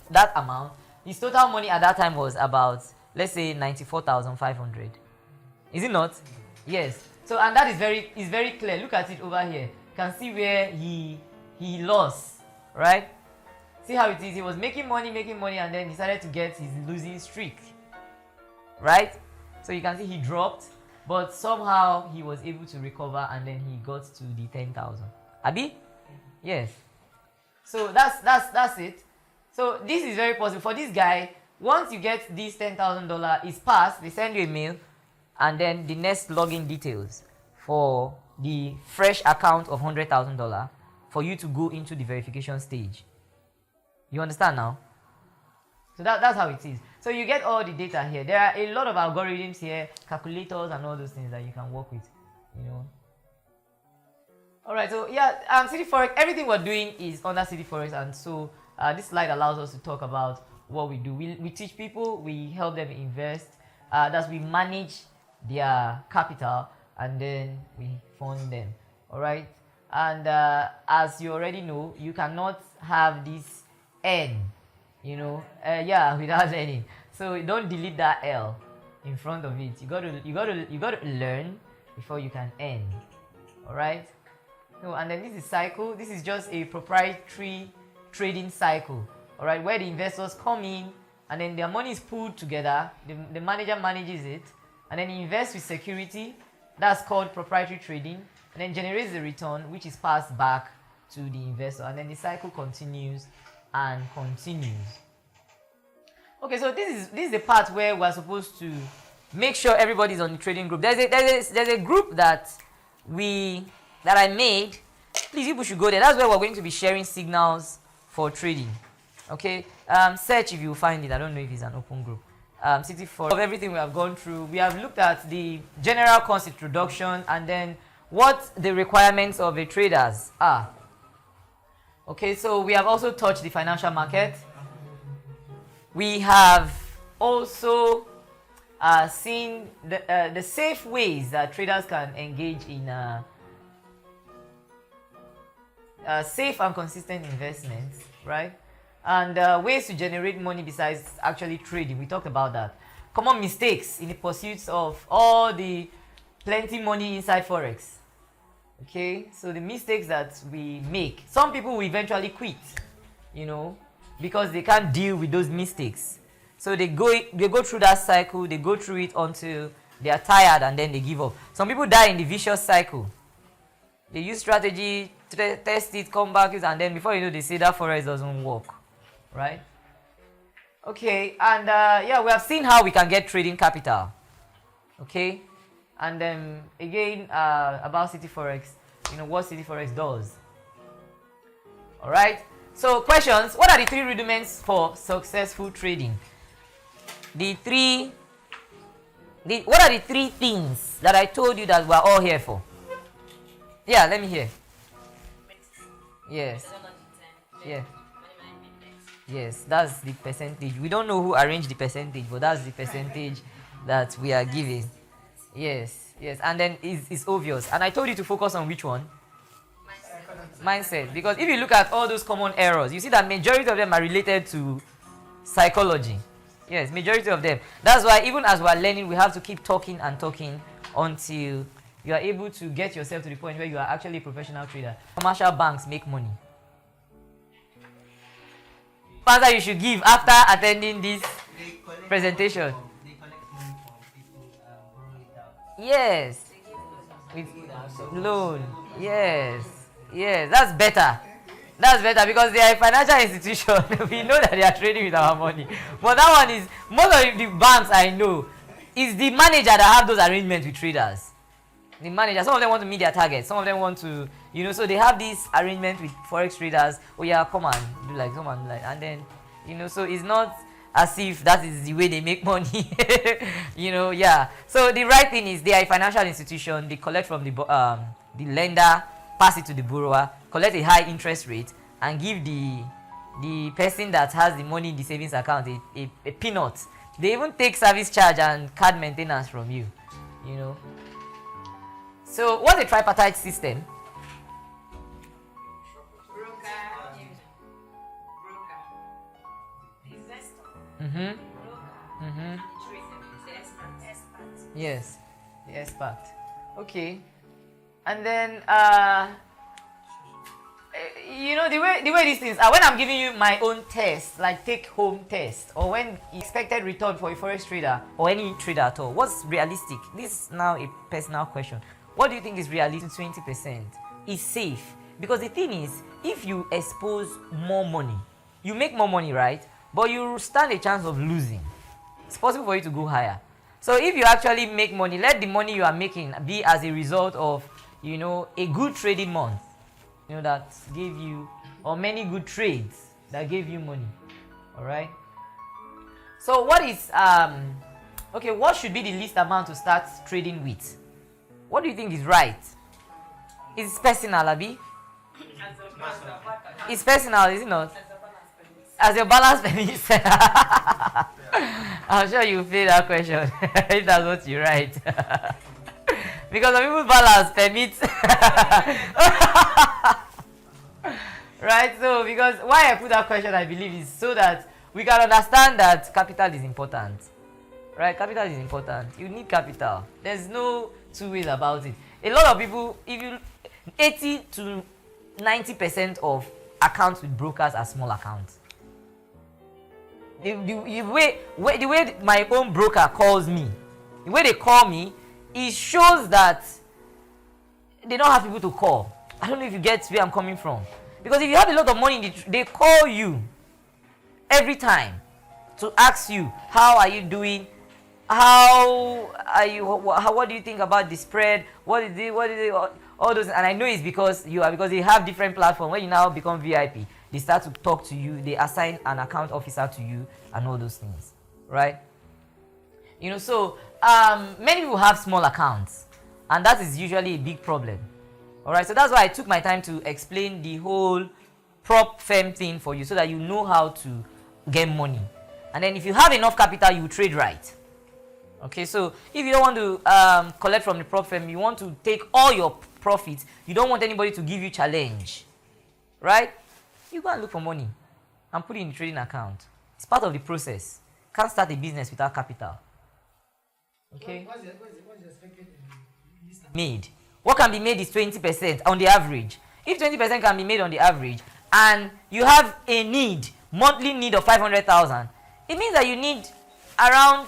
that amount. His total money at that time was about, let's say, 94,500. Is it not? Yes. So, and that is very clear. Look at it over here. You can see where he lost, right? See how it is. He was making money, and then decided to get his losing streak, right? So you can see he dropped, but somehow he was able to recover, and then he got to the 10,000. Abi? Yes. So that's it. So this is very possible for this guy. Once you get this $10,000 is passed, they send you a mail, and then the next login details for the fresh account of $100,000 for you to go into the verification stage. You understand now? So that's how it is. So you get all the data here. There are a lot of algorithms here, calculators and all those things that you can work with, you know. Alright, so yeah, City Forex, everything we're doing is under City Forex, and so this slide allows us to talk about what we do. We teach people, we help them invest, thus we manage their capital, and then we fund them. Alright, and as you already know, you cannot have this N, you know, without learning. So don't delete that L in front of it. You got to learn before you can earn. Alright? So, and then this is cycle. This is just a proprietary trading cycle. Alright, where the investors come in and then their money is pooled together. The manager manages it, and then he invests with security. That's called proprietary trading, and then generates the return, which is passed back to the investor, and then the cycle continues and continues. Okay, so this is the part where we're supposed to make sure everybody's on the trading group. There's a group that I made. Please, people should go there. That's where we're going to be sharing signals for trading. Okay, search if you find it. I don't know if it's an open group. City Forex. Of everything we have gone through, we have looked at the general course introduction and then what the requirements of a traders are. Okay, so we have also touched the financial market. We have also seen the safe ways that traders can engage in safe and consistent investments, right? And ways to generate money besides actually trading. We talked about that. Common mistakes in the pursuits of all the plenty money inside Forex. Okay, so the mistakes that we make. Some people will eventually quit, you know, because they can't deal with those mistakes. So they go through that cycle, they go through it until they are tired and then they give up. Some people die in the vicious cycle. They use strategy, test it, come back, and then before you know, they say that Forex doesn't work, right? Okay, and we have seen how we can get trading capital. Okay, and then again about City Forex, you know what City Forex does. All right. So questions: what are the three rudiments for successful trading? What are the three things that I told you that we're all here for? Yeah, let me hear. Yes. Yeah. Yes, that's the percentage. We don't know who arranged the percentage, but that's the percentage that we are giving. Yes, yes. And then it's obvious. And I told you to focus on which one? Mindset. Because if you look at all those common errors, you see that majority of them are related to psychology. Yes, majority of them. That's why even as we are learning, we have to keep talking and talking until you are able to get yourself to the point where you are actually a professional trader. Commercial banks make money. Answer you should give after attending this presentation. They collect money from people, borrow it out. Yes. With loan. Yes. Yes, that's better. That's better because they are a financial institution. We know that they are trading with our money. But that one is, most of the banks I know, is the manager that have those arrangements with traders. The manager, some of them want to meet their targets. Some of them want to, you know, so they have this arrangement with Forex traders. Oh yeah, come on, do like, come on, like, and then, you know, so it's not as if that is the way they make money. You know, yeah. So the right thing is they are a financial institution. They collect from the lender, pass it to the borrower, collect a high interest rate, and give the person that has the money in the savings account a peanut They even take service charge and card maintenance from you, you know. So what's a tripartite system? Broker, investor, Mm-hmm. broker, Mm-hmm. and the trader, the expert. Yes, the expert. Okay. And then you know the way these things are, when I'm giving you my own test, like take home test, or when expected return for a forex trader or any trader at all, what's realistic? This is now a personal question. What do you think is realistic? 20% is safe, because the thing is, if you expose more money, you make more money, right? But you stand a chance of losing. It's possible for you to go higher. So if you actually make money, let the money you are making be as a result of, you know, a good trading month, you know, that gave you, or many good trades that gave you money. All right. So what is okay, what should be the least amount to start trading with? What do you think is right? It's personal, Abi. It's personal, is it not? As your balance permits. I'm sure you fail that question if that's what you write. Because some people's balance permits. Right? So, because why I put that question, I believe, is so that we can understand that capital is important. Right? Capital is important. You need capital. There's no two ways about it. A lot of people, if you 80 to 90% of accounts with brokers are small accounts. The way my own broker calls me, the way they call me, it shows that they don't have people to call. I don't know if you get where I'm coming from. Because if you have a lot of money, they call you every time to ask you, how are you doing? How are you? What do you think about the spread? What is it? All those, and I know it's because they have different platforms. When you now become VIP, they start to talk to you. They assign an account officer to you, and all those things, right? You know, so many people have small accounts, and that is usually a big problem. All right, so that's why I took my time to explain the whole prop firm thing for you, so that you know how to get money. And then if you have enough capital, you trade right. Okay, so if you don't want to collect from the prop firm, you want to take all your profits, you don't want anybody to give you challenge, right? You go and look for money and put it in the trading account. It's part of the process. Can't start a business without capital. Okay? What's the expected least amount? Made. What can be made is 20% on the average. If 20% can be made on the average, and you have a need, monthly need of 500,000, it means that you need around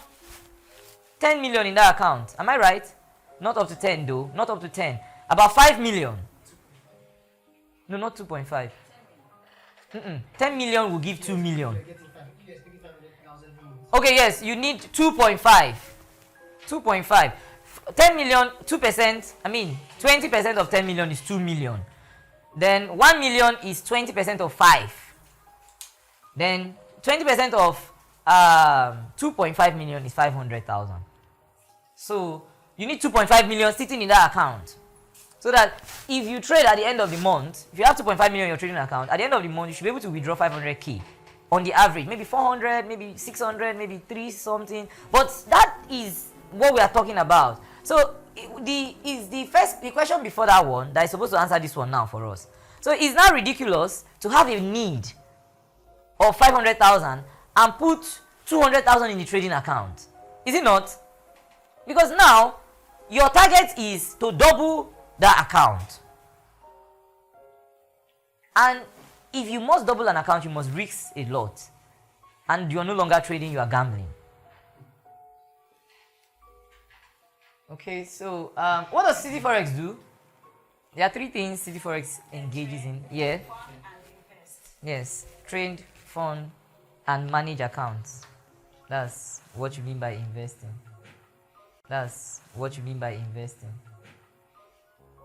10 million in that account. Am I right? Not up to 10 though. Not up to 10. About 5 million. No, not 2.5. 10 million will give 2 million. Okay, yes, you need 2.5. 2.5. 10 million, 2%, I mean, 20% of 10 million is 2 million. Then 1 million is 20% of 5. Then 20% of 2.5 million is 500,000. So you need 2.5 million sitting in that account. So that if you trade at the end of the month, if you have 2.5 million in your trading account, at the end of the month, you should be able to withdraw 500k on the average. Maybe 400, maybe 600, maybe 3 something. But that is what we are talking about. So the question before that one that is supposed to answer this one now for us. So it's now ridiculous to have a need of 500,000 and put 200,000 in the trading account. Is it not? Because now your target is to double that account. And if you must double an account, you must risk a lot. And you are no longer trading, you are gambling. Okay, so what does City Forex do? There are 3 things City Forex engages in. Yeah. Yes. Trade, fund, and manage accounts. That's what you mean by investing. That's what you mean by investing.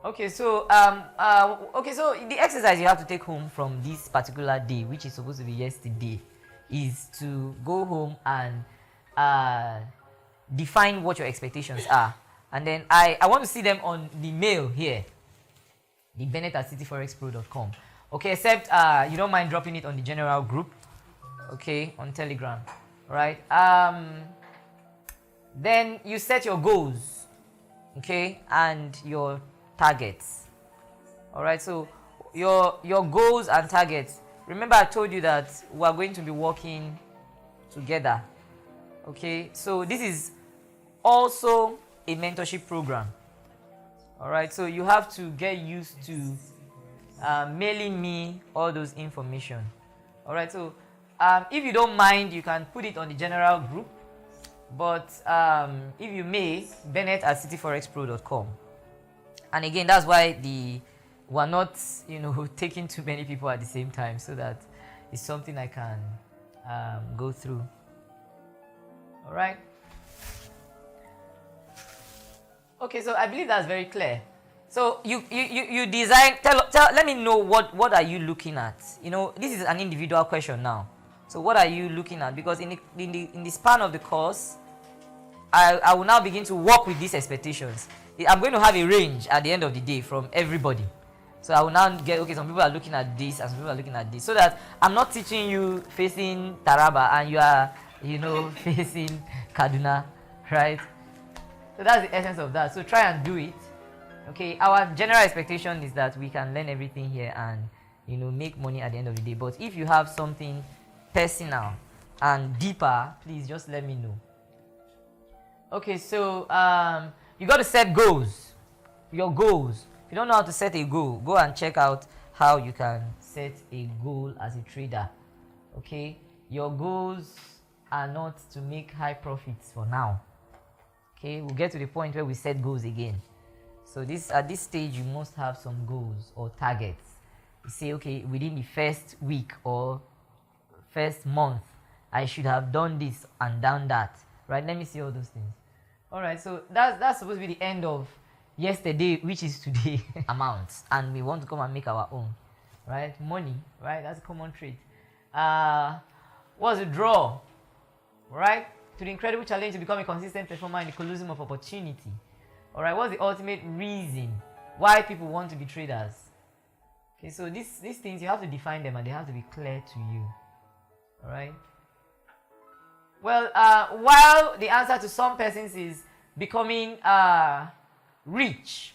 Okay, so so the exercise you have to take home from this particular day, which is supposed to be yesterday, is to go home and define what your expectations are. And then I want to see them on the mail here, the Bennett@cityforexpro.com. Okay, except you don't mind dropping it on the general group, okay, on Telegram. right? Then you set your goals, okay, and your targets. All right, so your goals and targets. Remember, I told you that we are going to be working together. Okay, so this is also a mentorship program. All right, so you have to get used to mailing me all those information. All right, so if you don't mind, you can put it on the general group. But if you may, bennett@cityforexpro.com. And again, that's why we're not, taking too many people at the same time, so that it's something I can go through. All right. Okay, so I believe that's very clear. So you design. Let me know what are you looking at. This is an individual question now. So what are you looking at? Because in the span of the course, I will now begin to work with these expectations. I'm going to have a range at the end of the day from everybody. So I will now get, okay, some people are looking at this and some people are looking at this. So that I'm not teaching you facing Taraba and you are, facing Kaduna, right? So that's the essence of that. So try and do it. Okay, our general expectation is that we can learn everything here and, make money at the end of the day. But if you have something personal and deeper, please just let me know. Okay, so you got to set goals. Your goals. If you don't know how to set a goal, go and check out how you can set a goal as a trader. Okay, your goals are not to make high profits for now. Okay, we'll get to the point where we set goals again. So at this stage, you must have some goals or targets. You say, okay, within the first week or first month, I should have done this and done that. Right? Let me see all those things. All right, so that's supposed to be the end of yesterday, which is today, amounts, and we want to come and make our own, right? Money, right? That's a common trait. What's the draw, right? To the incredible challenge to become a consistent performer in the colosseum of opportunity. All right, what's the ultimate reason why people want to be traders? Okay, so these things, you have to define them and they have to be clear to you. All right. Well, while the answer to some persons is becoming rich,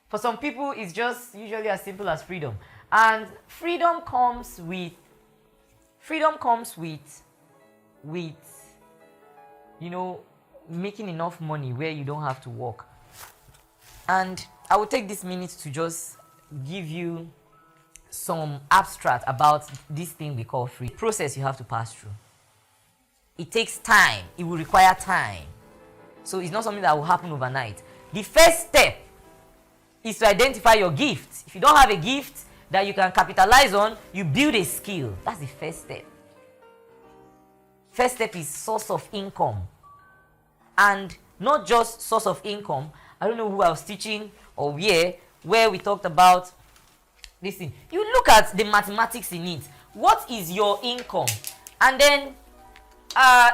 for some people it's just usually as simple as freedom. And freedom comes with making enough money where you don't have to work. And I will take this minute to just give you some abstract about this thing we call free process you have to pass through. It takes time. It will require time. So it's not something that will happen overnight. The first step is to identify your gift. If you don't have a gift that you can capitalize on, you build a skill. That's the first step. First step is source of income. And not just source of income. I don't know who I was teaching or where we talked about this thing. You look at the mathematics in it. What is your income? And then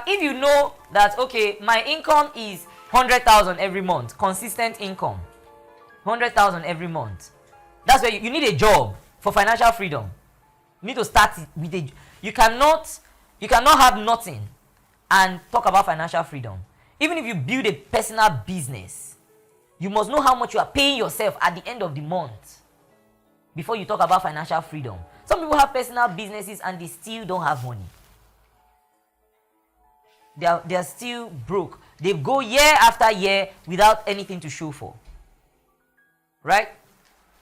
if you know that, okay, my income is 100,000 every month, consistent income, 100,000 every month. That's where you need a job for financial freedom. You need to start with you cannot have nothing and talk about financial freedom. Even if you build a personal business, you must know how much you are paying yourself at the end of the month before you talk about financial freedom. Some people have personal businesses and they still don't have money. They are still broke. They go year after year without anything to show for. Right?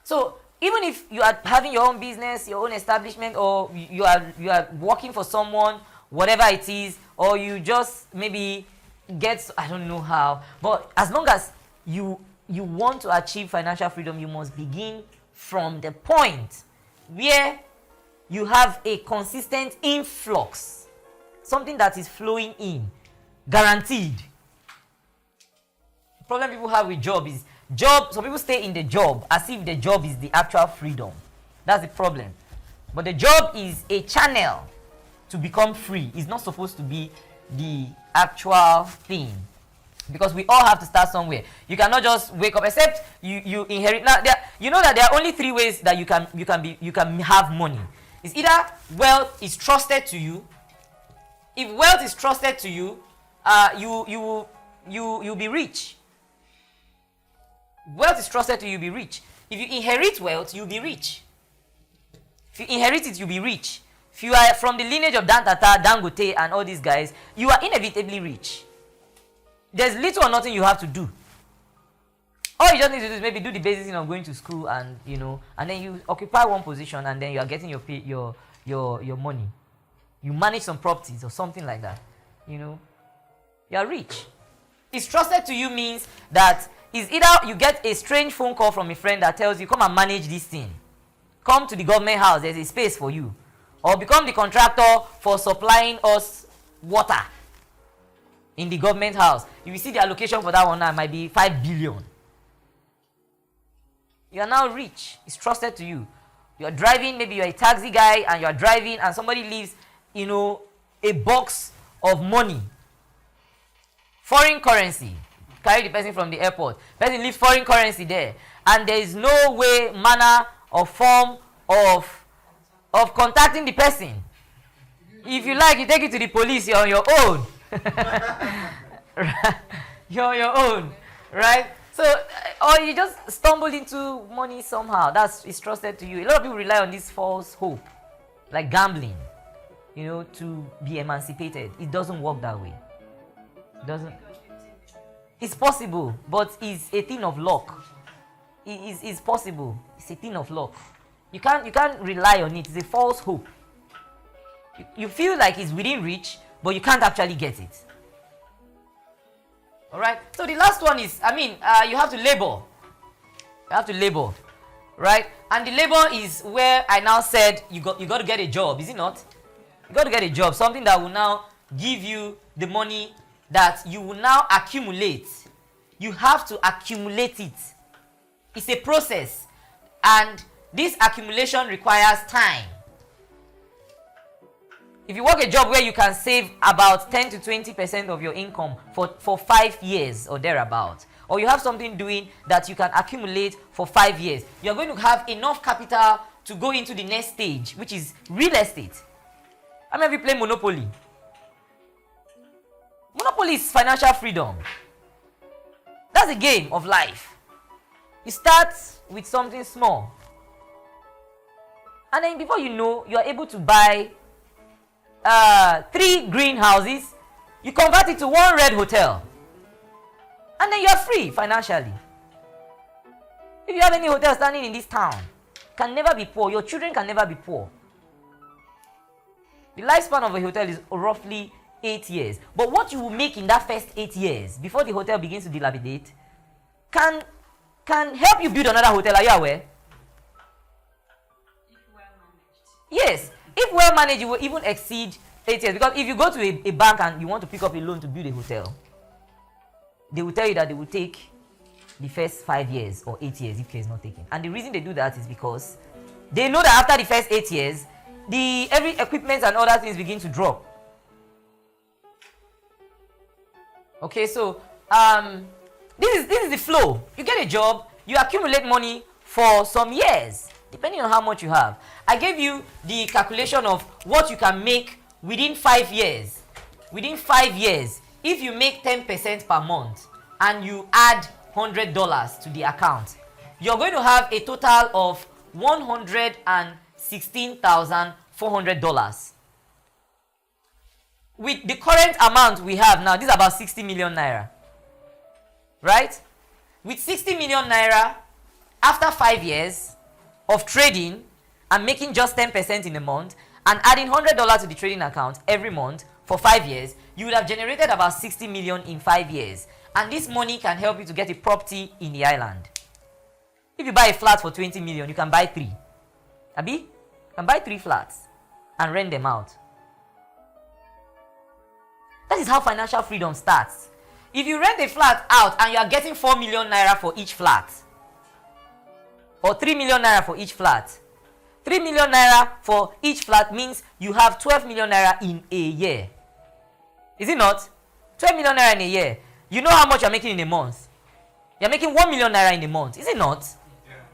So even if you are having your own business, your own establishment, or you are working for someone, whatever it is, or you just maybe get, I don't know how, but as long as you want to achieve financial freedom, you must begin from the point where you have a consistent influx, something that is flowing in, guaranteed. The problem people have with job is some people stay in the job as if the job is the actual freedom. That's the problem. But the job is a channel to become free. It's not supposed to be the actual thing. Because we all have to start somewhere. You cannot just wake up, except you inherit. Now, you know that there are only three ways that you can have money. It's either wealth is trusted to you. if wealth is trusted to you, you'll be rich. Wealth is trusted to you, you'll be rich. If you inherit wealth, you'll be rich. If you inherit it, you'll be rich. If you are from the lineage of Dantata, Dangote, and all these guys, you are inevitably rich. There's little or nothing you have to do. All you just need to do is maybe do the basics of going to school, and and then you occupy one position, and then you are getting your money. You manage some properties or something like that. You are rich. It's trusted to you means that is either you get a strange phone call from a friend that tells you, come and manage this thing. Come to the government house, there's a space for you. Or become the contractor for supplying us water in the government house. If you see the allocation for that one now, it might be 5 billion. You are now rich. It's trusted to you. You are driving, maybe you're a taxi guy and you are driving and somebody leaves, a box of money. Foreign currency. Carry the person from the airport. Person leaves foreign currency there. And there is no way, manner, or form of contacting the person. If you like, you take it to the police, you're on your own. You're on your own. Right? So, or you just stumble into money somehow. It's trusted to you. A lot of people rely on this false hope. Like gambling. To be emancipated. It doesn't work that way. It doesn't. It's possible, but it's a thing of luck. It's possible. It's a thing of luck. You can't rely on it. It's a false hope. You feel like it's within reach, but you can't actually get it. All right. So the last one is, you have to labor. You have to labor, right? And the labor is where I now said you got to get a job. Is it not? You got to get a job, something that will now give you the money that you will now accumulate. You have to accumulate it. It's a process, and this accumulation requires time. If you work a job where you can save about 10 to 20% of your income for 5 years or thereabout, or you have something doing that you can accumulate for 5 years, you're going to have enough capital to go into the next stage, which is real estate. How many of you play Monopoly? Monopoly is financial freedom. That's a game of life. You start with something small. And then before you know, you are able to buy 3 greenhouses. You convert it to 1 red hotel. And then you are free financially. If you have any hotel standing in this town, you can never be poor. Your children can never be poor. The lifespan of a hotel is roughly 8 years. But what you will make in that first 8 years, before the hotel begins to dilapidate, can help you build another hotel. Are you aware? If well managed. Yes. If well managed, you will even exceed 8 years. Because if you go to a bank and you want to pick up a loan to build a hotel, they will tell you that they will take the first 5 years or 8 years if care is not taken. And the reason they do that is because they know that after the first 8 years, every equipment and other things begin to drop. Okay, so this is the flow. You get a job, you accumulate money for some years, depending on how much you have. I gave you the calculation of what you can make within 5 years. Within 5 years, if you make 10% per month and you add $100 to the account, you're going to have a total of $116,400. With the current amount we have now, this is about 60 million naira. Right? With 60 million naira, after 5 years of trading and making just 10% in a month and adding $100 to the trading account every month for 5 years, you would have generated about 60 million in 5 years. And this money can help you to get a property in the island. If you buy a flat for 20 million, you can buy 3. Abi? You can buy 3 flats and rent them out. That is how financial freedom starts. If you rent a flat out and you are getting 4 million naira for each flat, or 3 million naira for each flat, 3 million naira for each flat means you have 12 million naira in a year. Is it not? 12 million naira in a year. You know how much you're making in a month? You're making 1 million naira in a month. Is it not? Yeah.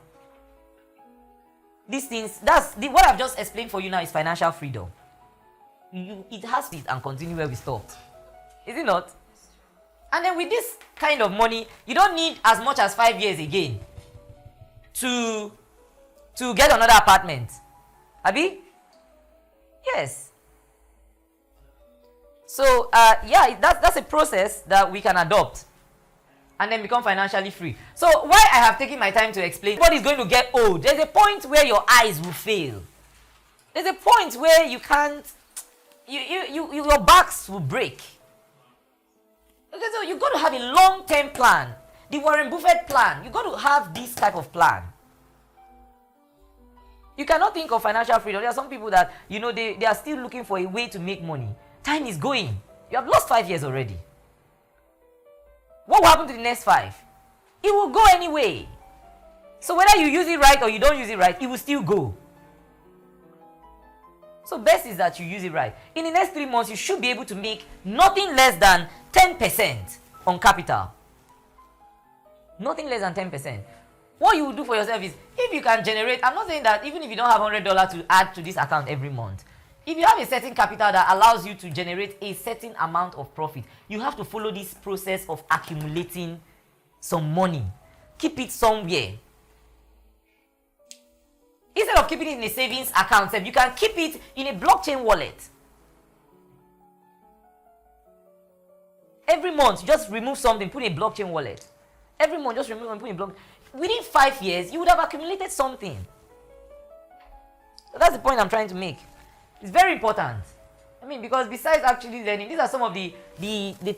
These things, what I've just explained for you now is financial freedom. it has to and continue where we stopped. Is it not? And then with this kind of money, you don't need as much as 5 years again to get another apartment. Abi? Yes. So yeah, that's a process that we can adopt and then become financially free. So why I have taken my time to explain, everybody's going to get old. There's a point where your eyes will fail. There's a point where you can't, your backs will break. Okay, so you've got to have a long-term plan. The Warren Buffett plan. You've got to have this type of plan. You cannot think of financial freedom. There are some people that, they are still looking for a way to make money. Time is going. You have lost 5 years already. What will happen to the next 5? It will go anyway. So whether you use it right or you don't use it right, it will still go. So best is that you use it right. In the next 3 months, you should be able to make nothing less than 10% on capital. Nothing less than 10%. What you will do for yourself is, if you can generate, I'm not saying that even if you don't have $100 to add to this account every month, if you have a certain capital that allows you to generate a certain amount of profit, you have to follow this process of accumulating some money. Keep it somewhere. Instead of keeping it in a savings account, you can keep it in a blockchain wallet. Every month, just remove something, put in a blockchain wallet. Every month, just remove and put in a blockchain. Within 5 years, you would have accumulated something. So that's the point I'm trying to make. It's very important. I mean, because besides actually learning, these are some of the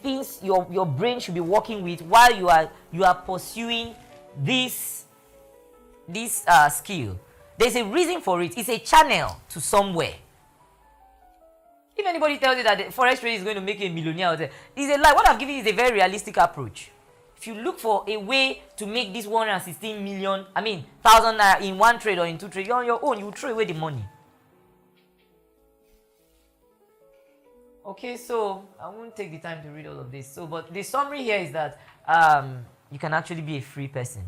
things your brain should be working with while you are pursuing this skill. There's a reason for it. It's a channel to somewhere. If anybody tells you that the Forex trade is going to make you a millionaire, it's a lie. What I've given you is a very realistic approach. If you look for a way to make this 116 million, thousand naira in one trade or in two trades, you're on your own. You will throw away the money. Okay, so I won't take the time to read all of this. So, but the summary here is that you can actually be a free person.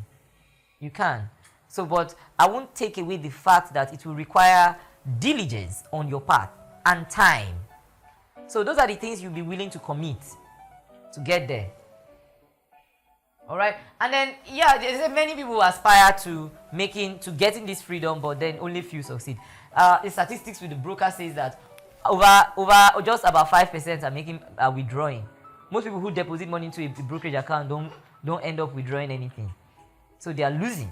You can. So, but I won't take away the fact that it will require diligence on your part and time. So those are the things you'll be willing to commit to get there. All right, and then there's many people who aspire to getting this freedom, but then only few succeed. The statistics with the broker says that over just about 5% are withdrawing. Most people who deposit money into a brokerage account don't end up withdrawing anything, so they are losing.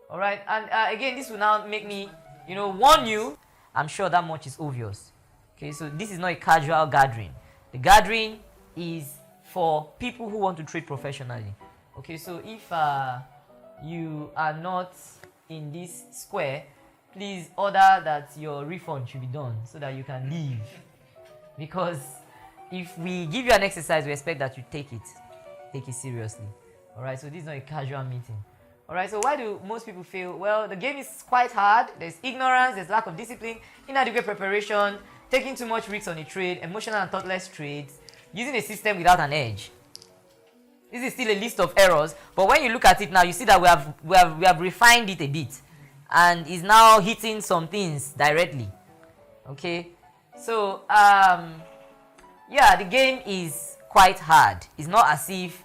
All right, and again, this will now make me, warn you. I'm sure that much is obvious. Okay, so this is not a casual gathering. The gathering is for people who want to trade professionally. Okay, so if you are not in this square, please order that your refund should be done so that you can leave. Because if we give you an exercise, we expect that you take it seriously. All right, so this is not a casual meeting. All right, so why do most people fail? Well, the game is quite hard. There's ignorance, there's lack of discipline, inadequate preparation, taking too much risks on a trade, emotional and thoughtless trades, using a system without an edge. This is still a list of errors, but when you look at it now, you see that we have refined it a bit, and is now hitting some things directly. Okay, so the game is quite hard. It's not as if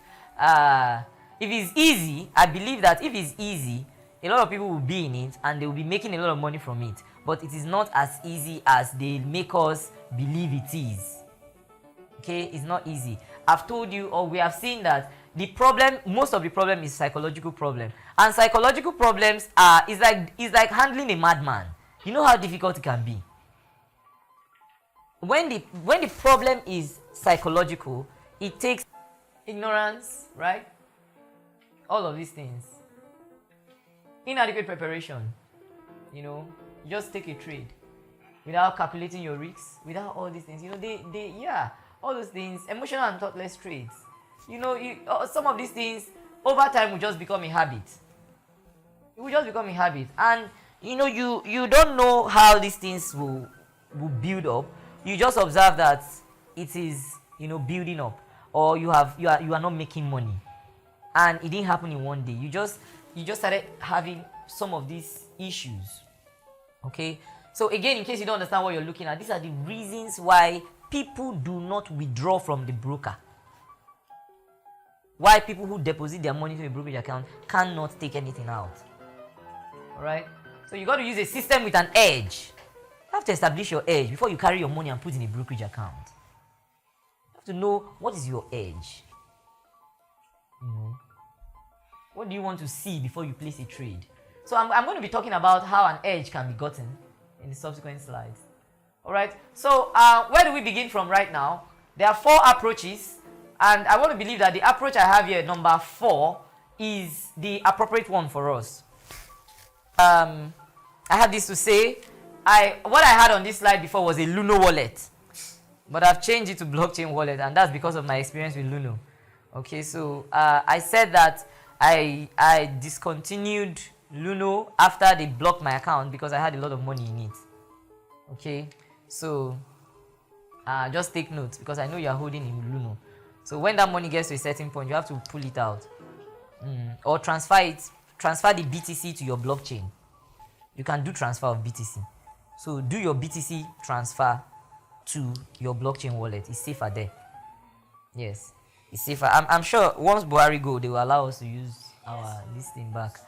it's easy. I believe that if it's easy, a lot of people will be in it and they will be making a lot of money from it. But it is not as easy as they make us believe it is. Okay, it's not easy. I've told you, or we have seen that most of the problem is psychological problem, and psychological problems is like handling a madman. You know how difficult it can be. When the problem is psychological, it takes ignorance, right? All of these things. Inadequate preparation. You just take a trade without calculating your risks, without all these things. All those things, emotional and thoughtless trades. Some of these things over time will just become a habit. It will just become a habit, and you don't know how these things will build up. You just observe that it is building up, or you are not making money, and it didn't happen in one day. You just started having some of these issues. Okay, So again, in case you don't understand what you're looking at, these are the reasons why people do not withdraw from the broker. Why people who deposit their money to a brokerage account cannot take anything out. Alright? So you got to use a system with an edge. You have to establish your edge before you carry your money and put in a brokerage account. You have to know what is your edge. You know, what do you want to see before you place a trade? So I'm going to be talking about how an edge can be gotten in the subsequent slides. Alright, so where do we begin from right now? There are 4 approaches, and I want to believe that the approach I have here, number 4, is the appropriate one for us. I have this to say. What I had on this slide before was a Luno wallet, but I've changed it to blockchain wallet, and that's because of my experience with Luno. Okay, so I said that I discontinued Luno after they blocked my account because I had a lot of money in it. Okay, so just take note because I know you are holding in Luno. So when that money gets to a certain point, you have to pull it out or transfer the BTC to your blockchain. You can do transfer of BTC. So do your BTC transfer to your blockchain wallet. It's safer there. Yes, it's safer. I'm sure once Buhari go, they will allow us to use our listing back.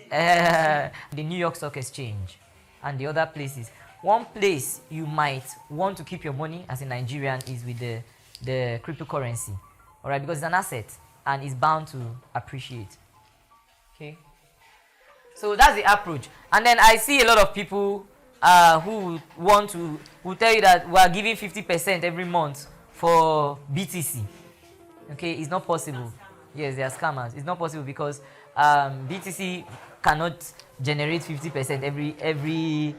The New York Stock Exchange and the other places. One place you might want to keep your money as a Nigerian is with the cryptocurrency. Alright, because it's an asset and it's bound to appreciate. Okay. So that's the approach. And then I see a lot of people who tell you that we are giving 50% every month for BTC. Okay, it's not possible. Yes, they are scammers. It's not possible because BTC cannot generate 50% every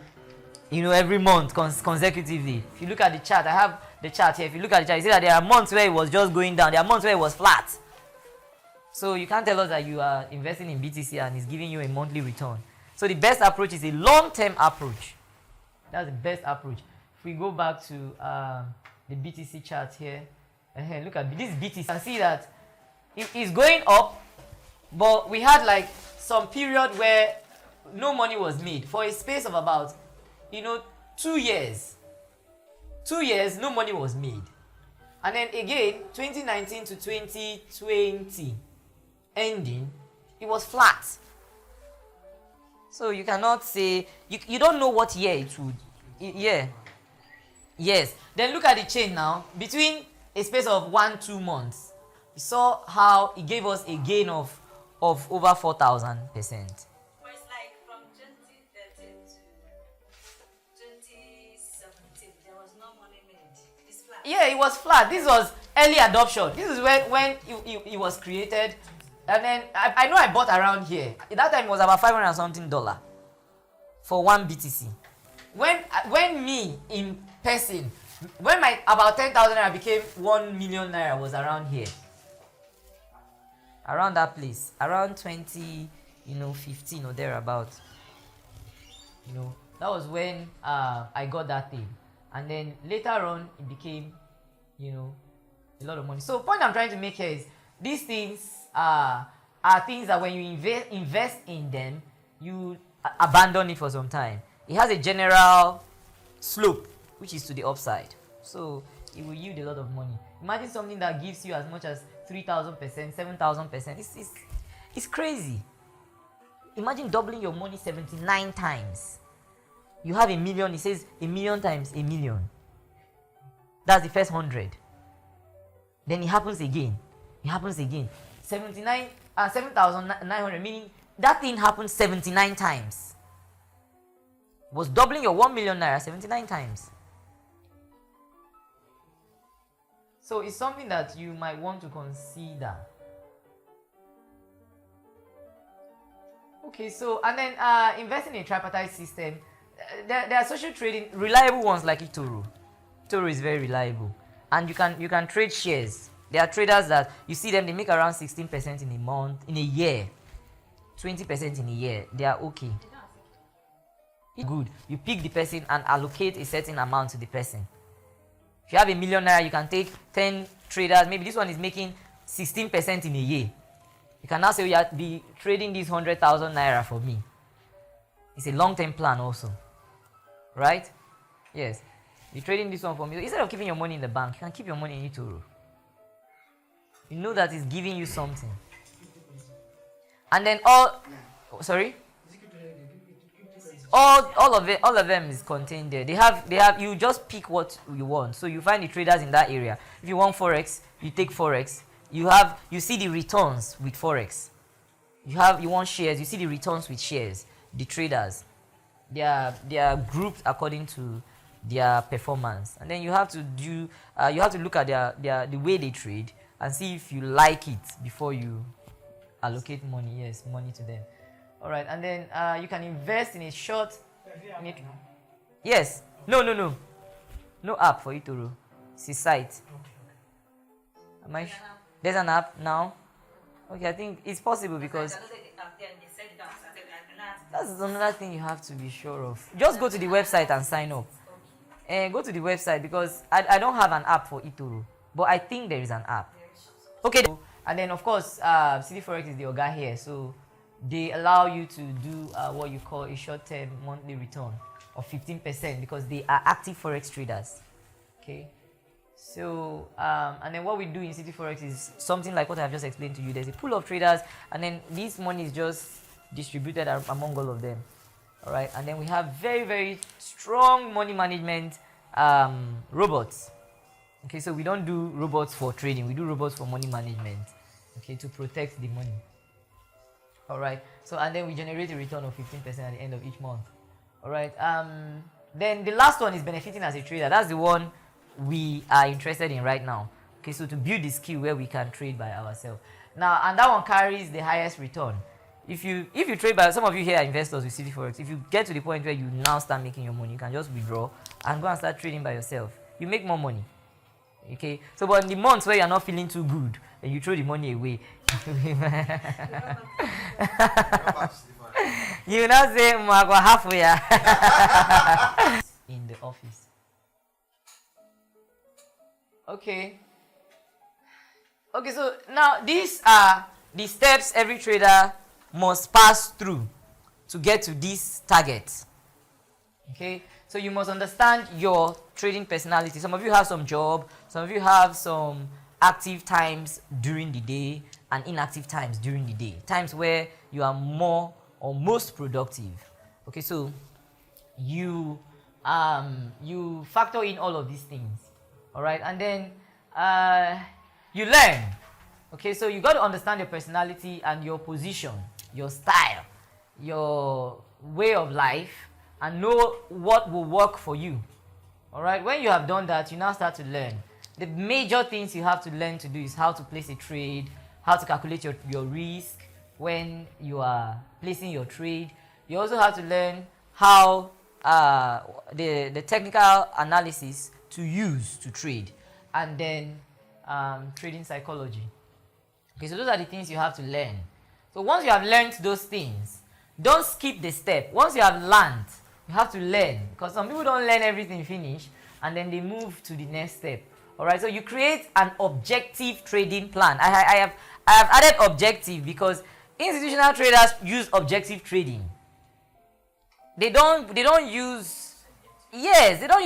month consecutively. If you look at the chart, I have the chart here. If you look at the chart, you see that there are months where it was just going down. There are months where it was flat. So you can't tell us that you are investing in BTC and it's giving you a monthly return. So the best approach is a long-term approach. That's the best approach. If we go back to the BTC chart here, look at this BTC. You can see that it is going up, but we had like some period where no money was made for a space of about 2 years. 2 years, no money was made. And then again, 2019 to 2020 ending, it was flat. So you cannot say, you don't know what year it would. Yeah. Yes. Then look at the change now. Between a space of 1-2 months, you saw how it gave us a gain of over 4,000%. But it's like from 2013 to 2017, there was no money made. It's flat. Yeah, it was flat. This was early adoption. This is when it was created. And then I know I bought around here. At that time it was about $500 and something for 1 BTC. When me in person, when my about 10,000 naira became 1 million naira was around here. Around that place. Around 2015 or thereabout. That was when I got that thing. And then later on it became, a lot of money. So point I'm trying to make here is these things are things that when you invest in them, you abandon it for some time. It has a general slope, which is to the upside. So it will yield a lot of money. Imagine something that gives you as much as 3,000%, 7,000%. It's crazy. Imagine doubling your money 79 times. You have $1 million. It says 1 million times 1 million. That's the first 100. Then it happens again. 7,900, meaning that thing happened 79 times. Was doubling your 1 million naira 79 times. So it's something that you might want to consider. Okay, so and then investing in a tripartite system. There are social trading reliable ones like eToro. eToro is very reliable, and you can trade shares. There are traders that you see them, they make around 16% in a month, in a year, 20% in a year. They are okay. Good. You pick the person and allocate a certain amount to the person. If you have $1 million naira, you can take 10 traders. Maybe this one is making 16% in a year. You can now say, be trading this 100,000 naira for me. It's a long-term plan also, right? Yes. You're trading this one for me. Instead of keeping your money in the bank, you can keep your money in eToro. You know that it's giving you something. And then sorry? All of them is contained there. They have you just pick what you want. So you find the traders in that area. If you want Forex, you take Forex. You see the returns with Forex. You want shares, you see the returns with shares. The traders. They are grouped according to their performance. And then you have to look at the way they trade and see if you like it before you allocate money. Yes, money to them. All right, and then you can invest in a short. Yes. No app for eToro. It's a site. There's an app now. Okay, I think it's possible because that's another thing you have to be sure of. Just go to the website and sign up. And go to the website because I don't have an app for eToro, but I think there is an app. Okay, and then of course, City Forex is the Oga here, so they allow you to do what you call a short-term monthly return of 15% because they are active Forex traders. Okay, so and then what we do in City Forex is something like what I've just explained to you. There's a pool of traders, and then this money is just distributed among all of them. All right, and then we have very, very strong money management robots. Okay, so we don't do robots for trading, we do robots for money management. Okay, to protect the money. All right, so and then we generate a return of 15% at the end of each month. All right, then the last one is benefiting as a trader. That's the one we are interested in right now. Okay, so to build the skill where we can trade by ourselves. Now, and that one carries the highest return. If you trade by, some of you here are investors with City Forex. If you get to the point where you now start making your money, you can just withdraw and go and start trading by yourself. You make more money. Okay, so but in the months where you're not feeling too good and you throw the money away, you now say halfway in the office. Okay, so now these are the steps every trader must pass through to get to this target. Okay, so you must understand your trading personality. Some of you have some job, some of you have some active times during the day and inactive times during the day, times where you are more or most productive. Okay, so you factor in all of these things. All right, and then you learn. Okay, so you got to understand your personality and your position, your style, your way of life, and know what will work for you. All right, when you have done that, you now start to learn. The major things you have to learn to do is how to place a trade, how to calculate your risk when you are placing your trade. You also have to learn how the technical analysis to use to trade, and then trading psychology. Okay, so those are the things you have to learn. So once you have learned those things, don't skip the step. Once you have learned, you have to learn, because some people don't learn everything finish and then they move to the next step. All right, so you create an objective trading plan. I have added objective because institutional traders use objective trading. They don't use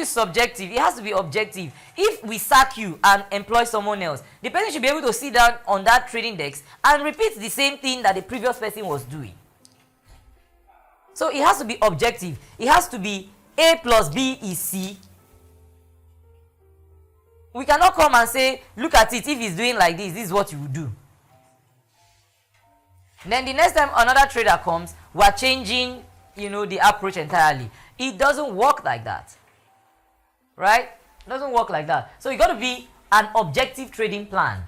subjective. It has to be objective. If we sack you and employ someone else, the person should be able to sit down on that trading desk and repeat the same thing that the previous person was doing. So it has to be objective. It has to be A plus B is C. We cannot come and say, look at it, if he's doing like this, this is what you would do. Then the next time another trader comes, we're changing, the approach entirely. It doesn't work like that. Right? It doesn't work like that. So you got to be an objective trading plan,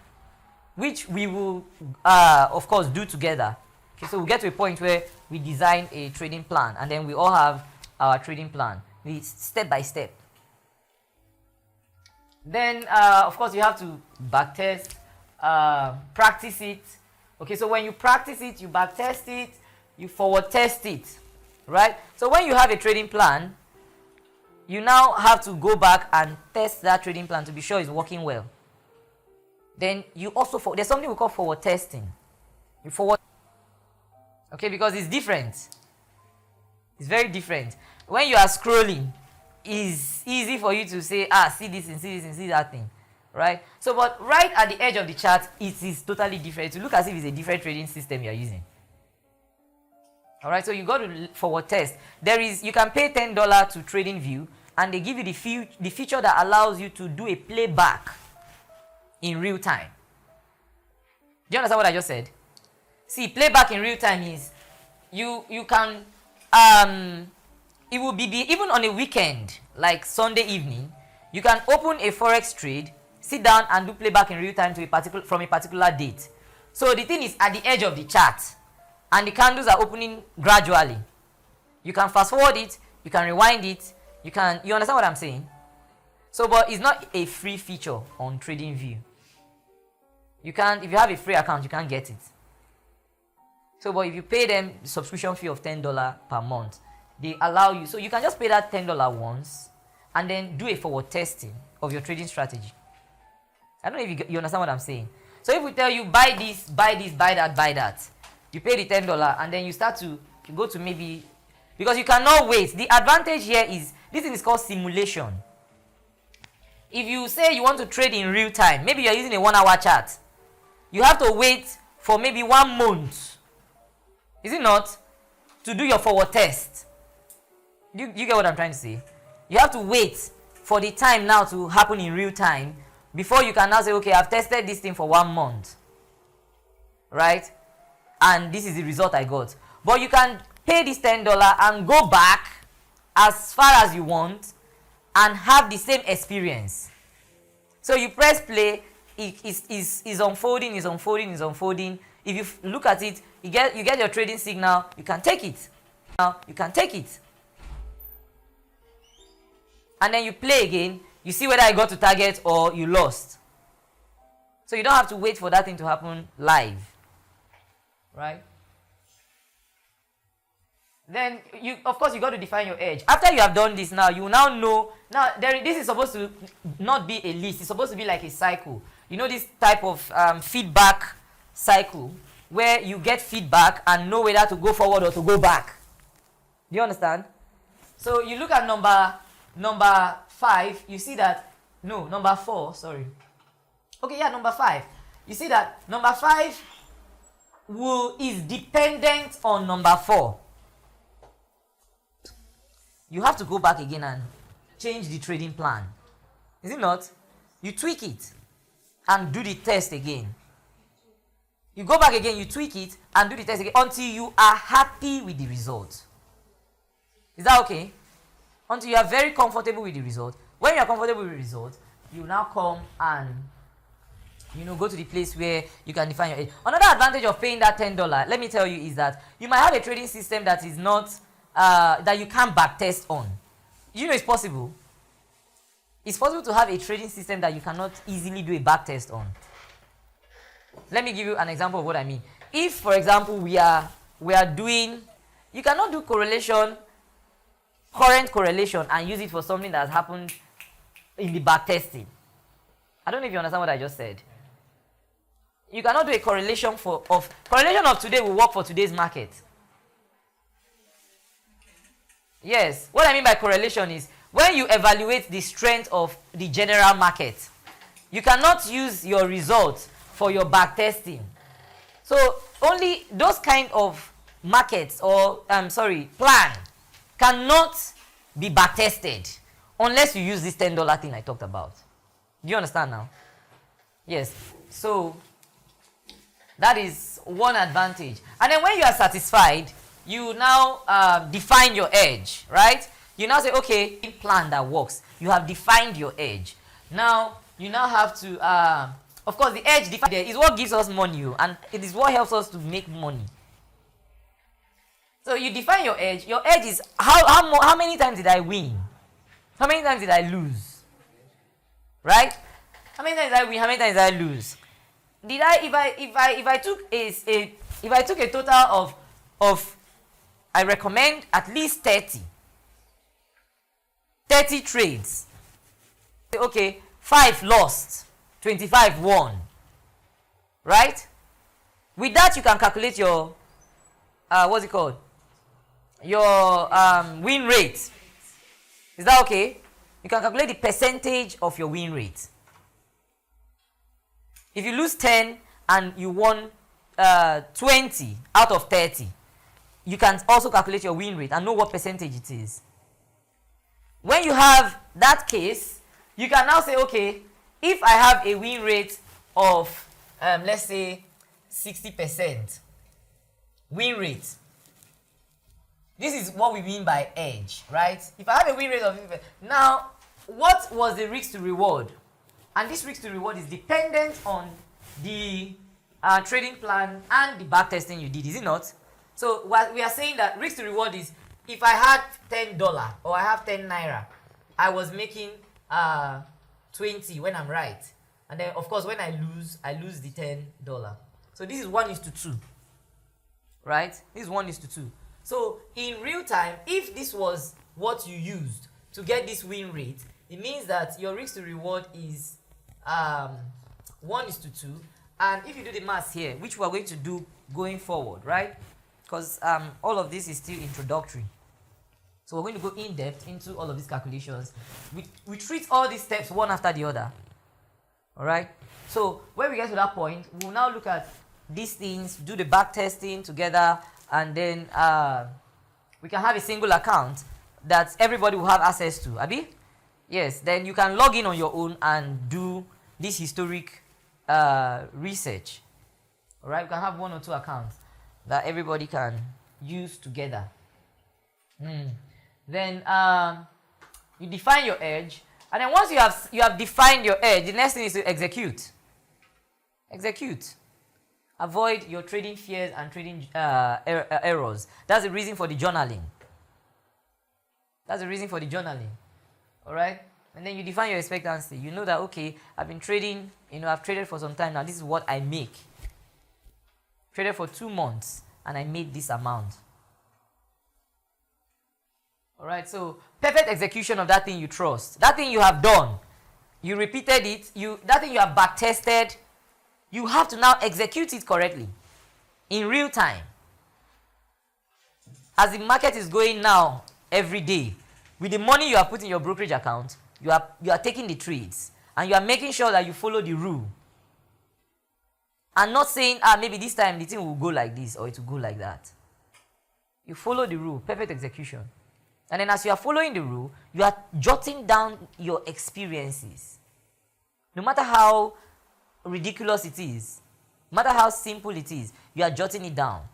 which we will, of course, do together. Okay, so we'll get to a point where we design a trading plan, and then we all have our trading plan. It's step by step. Then, of course, you have to backtest, practice it. Okay, so when you practice it, you backtest it, you forward test it, right? So when you have a trading plan, you now have to go back and test that trading plan to be sure it's working well. Then you also, there's something we call forward testing. You forward, okay, because it's different. It's very different. When you are scrolling, it's easy for you to say, see this and see this and see that thing, right? So, but right at the edge of the chart, it is totally different. To look as if it's a different trading system you are using. All right, so you go to forward test. You can pay $10 to TradingView, and they give you the feature that allows you to do a playback in real time. Do you understand what I just said? See, playback in real time is you can it will be even on a weekend like Sunday evening, you can open a forex trade, sit down and do playback in real time from a particular date. So the thing is at the edge of the chart and the candles are opening gradually. You can fast forward it, you can rewind it, you understand what I'm saying? So but it's not a free feature on TradingView. If you have a free account, you can't get it. So, but if you pay them the subscription fee of $10 per month, they allow you. So you can just pay that $10 once, and then do a forward testing of your trading strategy. I don't know if you understand what I'm saying. So if we tell you buy this, buy that, you pay the $10, and then you start to go to maybe, because you cannot wait. The advantage here is this thing is called simulation. If you say you want to trade in real time, maybe you're using a 1 hour chart. You have to wait for maybe 1 month. Is it not? To do your forward test. You get what I'm trying to say? You have to wait for the time now to happen in real time before you can now say, okay, I've tested this thing for 1 month. Right? And this is the result I got. But you can pay this $10 and go back as far as you want and have the same experience. So you press play, it's unfolding. If you look at it, you get your trading signal, you can take it. And then you play again, you see whether I got to target or you lost. So you don't have to wait for that thing to happen live. Right? Then of course you got to define your edge. After you have done this now, you now know. Now this is supposed to not be a list. It's supposed to be like a cycle. You know this type of feedback cycle where you get feedback and know whether to go forward or to go back. Do you understand? So you look at number 5. You see that number 4. Sorry. Okay, yeah, number 5. You see that number 5 is dependent on number 4. You have to go back again and change the trading plan. Is it not? You tweak it and do the test again. You go back again, you tweak it and do the test again until you are happy with the result. Is that okay? Until you are very comfortable with the result. When you are comfortable with the result, you now come and go to the place where you can define your edge. Another advantage of paying that $10, let me tell you, is that you might have a trading system that is not that you can't backtest on. It's possible. It's possible to have a trading system that you cannot easily do a backtest on. Let me give you an example of what I mean. If, for example, we are doing, you cannot do current correlation, and use it for something that has happened in the backtesting. I don't know if you understand what I just said. You cannot do a correlation correlation of today will work for today's market. Yes, what I mean by correlation is when you evaluate the strength of the general market, you cannot use your results for your backtesting. So only those kind of markets plan cannot be backtested unless you use this $10 thing I talked about. Do you understand now? Yes. So that is one advantage. And then when you are satisfied, you now define your edge, right? You now say, okay, plan that works. You have defined your edge. Now, you now have to, of course, the edge defined is what gives us money, and it is what helps us to make money. So you define your edge. Your edge is how many times did I win? How many times did I lose? Right? How many times did I win? How many times did I lose? If I took a total of I recommend at least 30 trades. Okay, 5 lost, 25 won. Right? With that, you can calculate your what's it called? your win rate. Is that okay? You can calculate the percentage of your win rate. If you lose 10 and you won 20 out of 30, you can also calculate your win rate and know what percentage it is. When you have that case, you can now say, okay, if I have a win rate of, let's say, 60% win rate, this is what we mean by edge, right? If I have a win rate of 50%, now, what was the risk to reward? And this risk to reward is dependent on the trading plan and the back testing you did, is it not? So what we are saying that risk to reward is, if I had $10 or I have 10 naira, I was making 20 when I'm right. And then of course when I lose the $10. So this is 1:2. Right? This is 1:2. So in real time, if this was what you used to get this win rate, it means that your risk to reward is 1:2. And if you do the math here, which we are going to do going forward, right? Because all of this is still introductory. So we're going to go in depth into all of these calculations. We treat all these steps one after the other. All right? So when we get to that point, we'll now look at these things, do the back testing together, and then we can have a single account that everybody will have access to. Abi? Yes, then you can log in on your own and do this historic research. All right? We can have 1 or 2 accounts that everybody can use together. Then you define your edge, and then once you have defined your edge, the next thing is to execute. Execute. Avoid your trading fears and trading errors. That's the reason for the journaling. That's the reason for the journaling. All right? And then you define your expectancy. You know that, okay, I've been trading, I've traded for some time now. This is what I make. Traded for 2 months, and I made this amount. All right, so perfect execution of that thing you trust. That thing you have done. You repeated it. That thing you have back tested. You have to now execute it correctly in real time. As the market is going now every day, with the money you have put in your brokerage account, you are taking the trades, and you are making sure that you follow the rule. And not saying, maybe this time the thing will go like this or it will go like that. You follow the rule, perfect execution. And then as you are following the rule, you are jotting down your experiences. No matter how ridiculous it is, no matter how simple it is, you are jotting it down.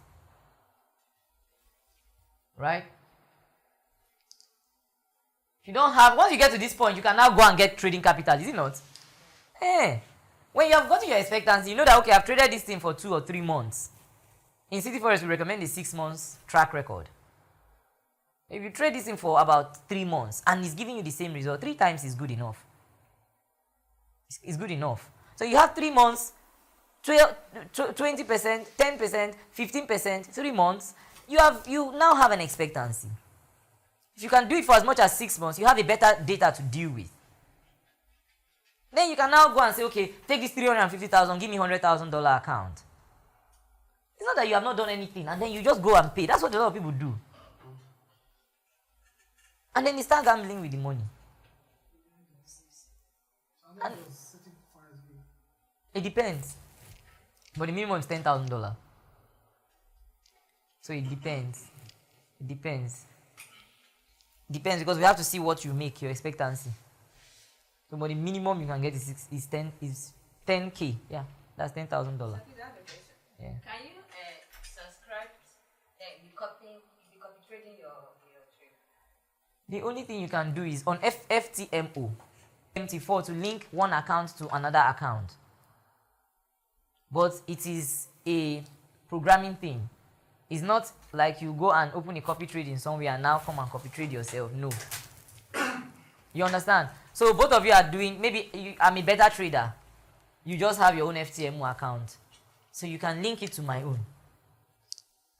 Right? If you don't have, once you get to this point, you can now go and get trading capital, is it not? When you have gotten your expectancy, you know that, okay, I've traded this thing for 2 or 3 months. In City Forex, we recommend a 6 months track record. If you trade this thing for about 3 months and it's giving you the same result, 3 times is good enough. It's good enough. So you have 3 months, 20%, 10%, 15%, 3 months. You now have an expectancy. If you can do it for as much as 6 months, you have a better data to deal with. Then you can now go and say, okay, take this 350,000, give me $100,000 account. It's not that you have not done anything, and then you just go and pay. That's what a lot of people do. And then you start gambling with the money. And it depends. But the minimum is $10,000. So it depends. It depends. Depends because we have to see what you make, your expectancy. So but the minimum you can get is 10K. Yeah, that's $10,000. Yeah. Can you subscribe the copy trading your trade? The only thing you can do is on FTMO, MT4 to link one account to another account. But it is a programming thing. It's not like you go and open a copy trading somewhere and now come and copy trade yourself. No. You understand? So both of you are doing, maybe I'm a better trader. You just have your own FTMO account. So you can link it to my own.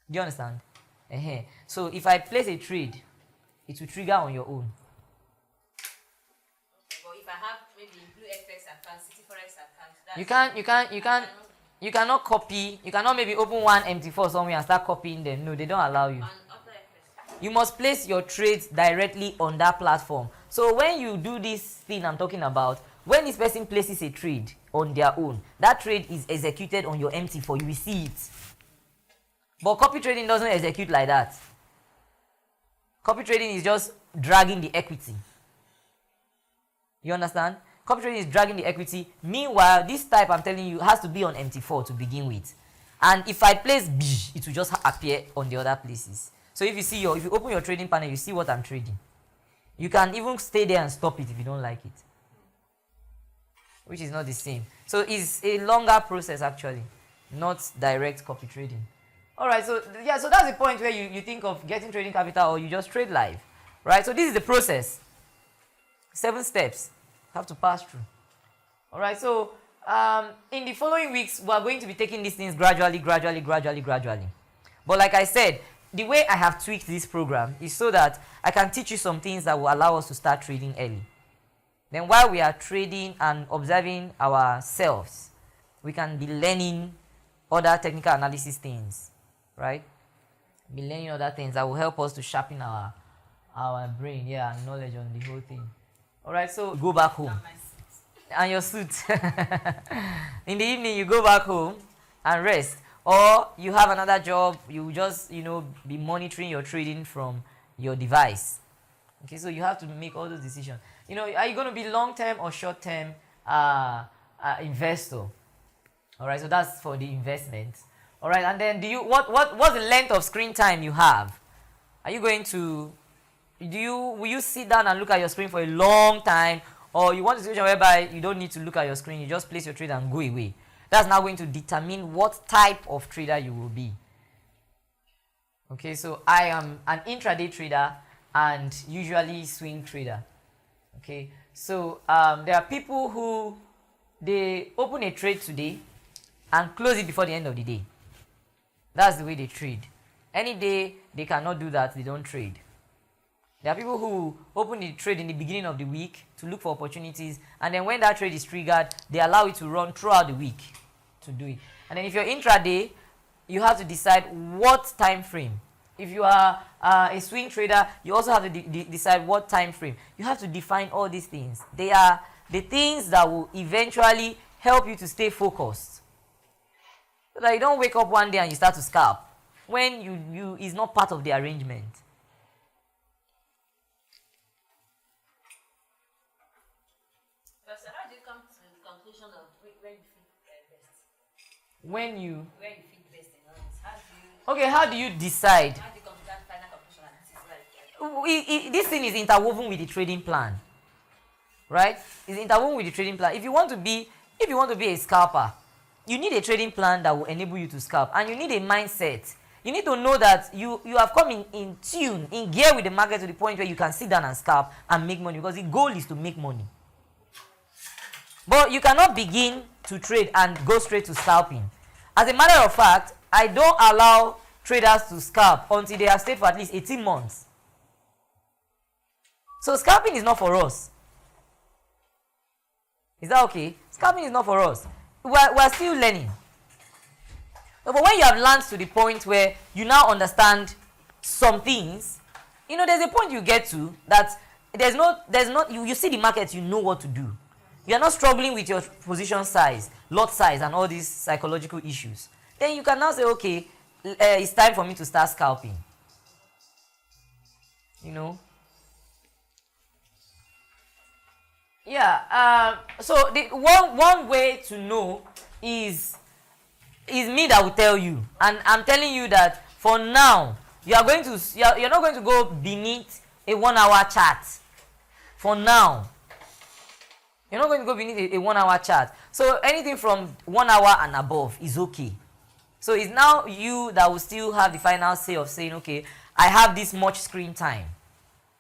Do you understand? So if I place a trade, it will trigger on your own. But if I have maybe Blue FX account, City Forex account, you cannot copy, you cannot maybe open one MT4 somewhere and start copying them. No, they don't allow you. you must place your trades directly on that platform. So when you do this thing I'm talking about, when this person places a trade on their own, that trade is executed on your MT4. You will see it. But copy trading doesn't execute like that. Copy trading is just dragging the equity. You understand? Copy trading is dragging the equity. Meanwhile, this type I'm telling you has to be on MT4 to begin with. And if I place B, it will just appear on the other places. So if you open your trading panel, you see what I'm trading. You can even stay there and stop it if you don't like it. Which is not the same. So it's a longer process actually, not direct copy trading. Alright, so yeah, so that's the point where you think of getting trading capital or you just trade live. Right? So this is the process. 7 steps you have to pass through. Alright, so in the following weeks, we are going to be taking these things gradually. But like I said, the way I have tweaked this program is so that I can teach you some things that will allow us to start trading early. Then while we are trading and observing ourselves, we can be learning other technical analysis things, right? Be learning other things that will help us to sharpen our brain, and knowledge on the whole thing. Alright, so go back home. And your suit. In the evening, you go back home and rest. Or you have another job, you just, be monitoring your trading from your device. Okay, so you have to make all those decisions. Are you going to be long-term or short-term investor? All right, so that's for the investment. All right, and then what's the length of screen time you have? Are you going to, will you sit down and look at your screen for a long time? Or you want a situation whereby you don't need to look at your screen, you just place your trade and go away. That's now going to determine what type of trader you will be. Okay, so I am an intraday trader and usually swing trader. Okay, so there are people who, they open a trade today and close it before the end of the day. That's the way they trade. Any day they cannot do that, they don't trade. There are people who open the trade in the beginning of the week to look for opportunities, and then when that trade is triggered, they allow it to run throughout the week to do it. And then if you're intraday, you have to decide what time frame. If you are a swing trader, you also have to decide what time frame. You have to define all these things. They are the things that will eventually help you to stay focused. So that you don't wake up one day and you start to scalp when you is not part of the arrangement. When you think best in honest, how do you decide? How do you come to that final conclusion? This thing is interwoven with the trading plan, right? It's interwoven with the trading plan. If you want to be a scalper, you need a trading plan that will enable you to scalp, and you need a mindset. You need to know that you have come in tune, in gear with the market to the point where you can sit down and scalp and make money, because the goal is to make money. But you cannot begin to trade and go straight to scalping. As a matter of fact, I don't allow traders to scalp until they have stayed for at least 18 months. So scalping is not for us. Is that okay? Scalping is not for us. We're still learning. But when you have learned to the point where you now understand some things, there's a point you get to that you see the market, you know what to do. You are not struggling with your position size, lot size, and all these psychological issues. Then you can now say, okay, it's time for me to start scalping. Yeah. So the one way to know is me that will tell you, and I'm telling you that for now you're not going to go beneath a 1 hour chart. For now. You're not going to go beneath a 1 hour chart. So anything from 1 hour and above is okay. So it's now you that will still have the final say of saying, okay, I have this much screen time.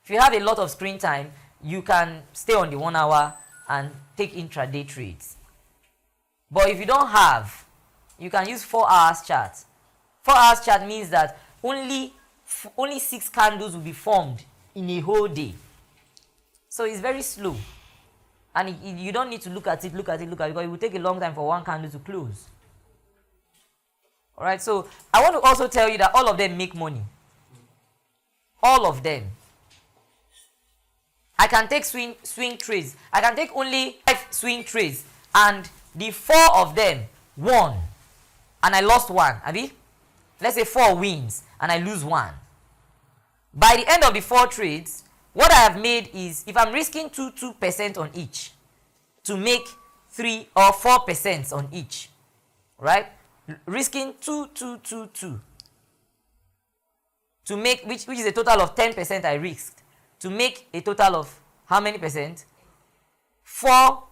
If you have a lot of screen time, you can stay on the 1 hour and take intraday trades. But if you don't have, you can use 4 hours chart. 4 hours chart means that only 6 candles will be formed in a whole day. So it's very slow. And you don't need to look at it, because it will take a long time for one candle to close. Alright, so I want to also tell you that all of them make money. all of them. I can take swing trades. I can take only 5 swing trades, and the 4 of them won, and I lost 1. Abi? Let's say 4 wins, and I lose 1. By the end of the 4 trades, what I have made is, if I'm risking 2% on each, to make 3 or 4% on each, right? Risking 2, to make, which is a total of 10% I risked, to make a total of how many percent? 4,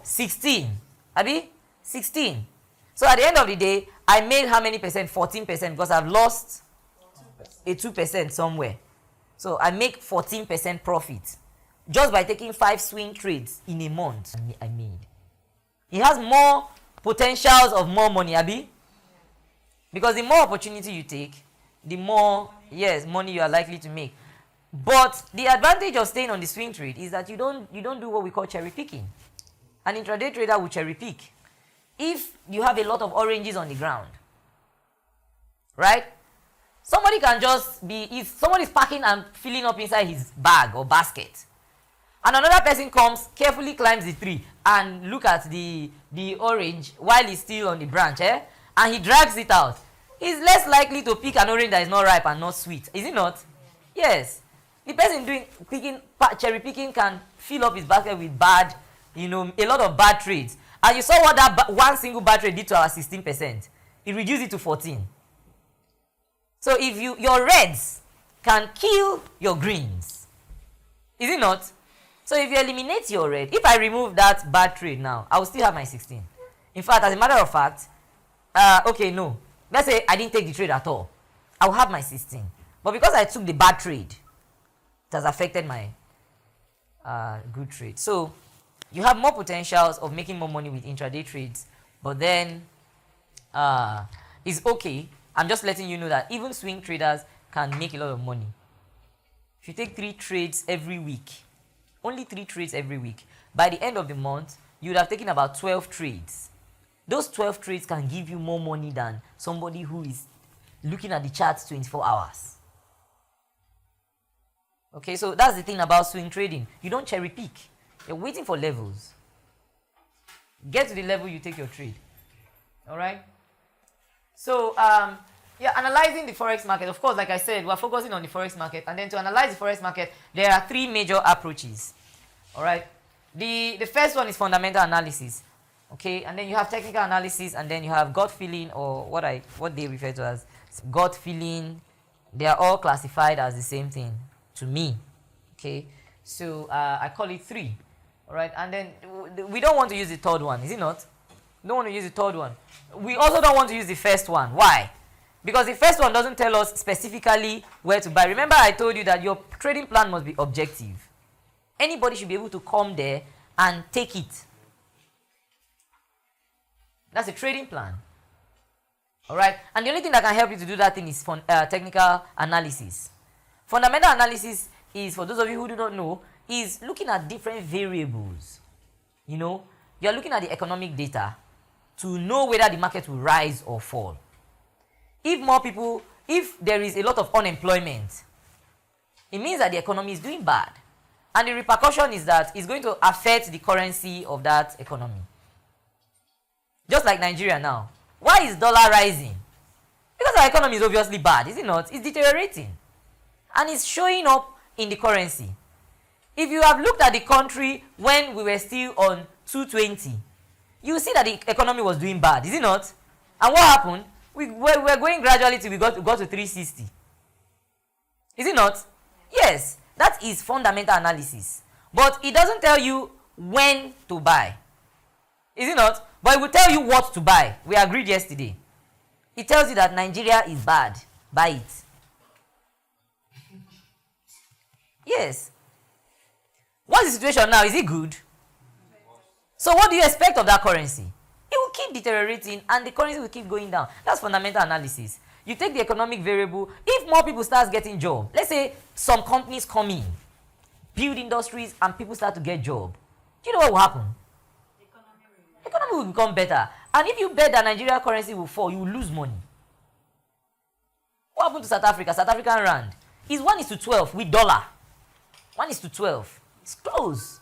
16. Abi? 16. So at the end of the day, I made how many percent? 14%, because I've lost a 2% somewhere. So I make 14% profit just by taking 5 swing trades in a month. I made. It has more potentials of more money, Abi? Because the more opportunity you take, the more, yes, money you are likely to make. But the advantage of staying on the swing trade is that you don't do what we call cherry picking. An intraday trader will cherry pick. If you have a lot of oranges on the ground, right? Somebody can just be, if somebody is packing and filling up inside his bag or basket, and another person comes, carefully climbs the tree and look at the orange while it's still on the branch, and he drags it out, he's less likely to pick an orange that is not ripe and not sweet. Is it not? Yes. The person doing cherry picking can fill up his basket with bad, a lot of bad trades. And you saw what that one single bad trade did to our 16%. It reduced it to 14. So if your reds can kill your greens. Is it not? So if you eliminate your red, if I remove that bad trade now, I will still have my 16. In fact, as a matter of fact, okay, no. Let's say I didn't take the trade at all. I will have my 16. But because I took the bad trade, it has affected my good trade. So you have more potentials of making more money with intraday trades, but then it's okay. I'm just letting you know that even swing traders can make a lot of money. If you take 3 trades every week, only 3 trades every week, by the end of the month, you would have taken about 12 trades. Those 12 trades can give you more money than somebody who is looking at the charts 24 hours. Okay, so that's the thing about swing trading. You don't cherry pick. You're waiting for levels. Get to the level, you take your trade. All right? So, analyzing the Forex market. Of course, like I said, we're focusing on the Forex market. And then to analyze the Forex market, there are 3 major approaches. All right? The first one is fundamental analysis. Okay? And then you have technical analysis, and then you have gut feeling, or what they refer to as gut feeling. They are all classified as the same thing to me. Okay? So, I call it 3. All right, and then we don't want to use the third one, is it not? Don't want to use the third one. We also don't want to use the first one. Why? Because the first one doesn't tell us specifically where to buy. Remember, I told you that your trading plan must be objective. Anybody should be able to come there and take it. That's a trading plan. All right, and the only thing that can help you to do that thing is technical analysis. Fundamental analysis is, for those of you who do not know, is looking at different variables. You're looking at the economic data to know whether the market will rise or fall. If there is a lot of unemployment, it means that the economy is doing bad. And the repercussion is that it's going to affect the currency of that economy. Just like Nigeria now. Why is dollar rising? Because our economy is obviously bad, is it not? It's deteriorating. And it's showing up in the currency. If you have looked at the country when we were still on 220, you see that the economy was doing bad, is it not? And what happened? We were going gradually till we got to 360. Is it not? Yes, that is fundamental analysis. But it doesn't tell you when to buy. Is it not? But it will tell you what to buy. We agreed yesterday. It tells you that Nigeria is bad. Buy it. Yes. What's the situation now? Is it good? So what do you expect of that currency? It will keep deteriorating and the currency will keep going down. That's fundamental analysis. You take the economic variable. If more people start getting jobs, let's say some companies come in, build industries, and people start to get jobs, do you know what will happen? The economy will become better. And if you bet that Nigeria currency will fall, you will lose money. What happened to South Africa? South African rand is 1:12 with dollar. 1:12. It's close.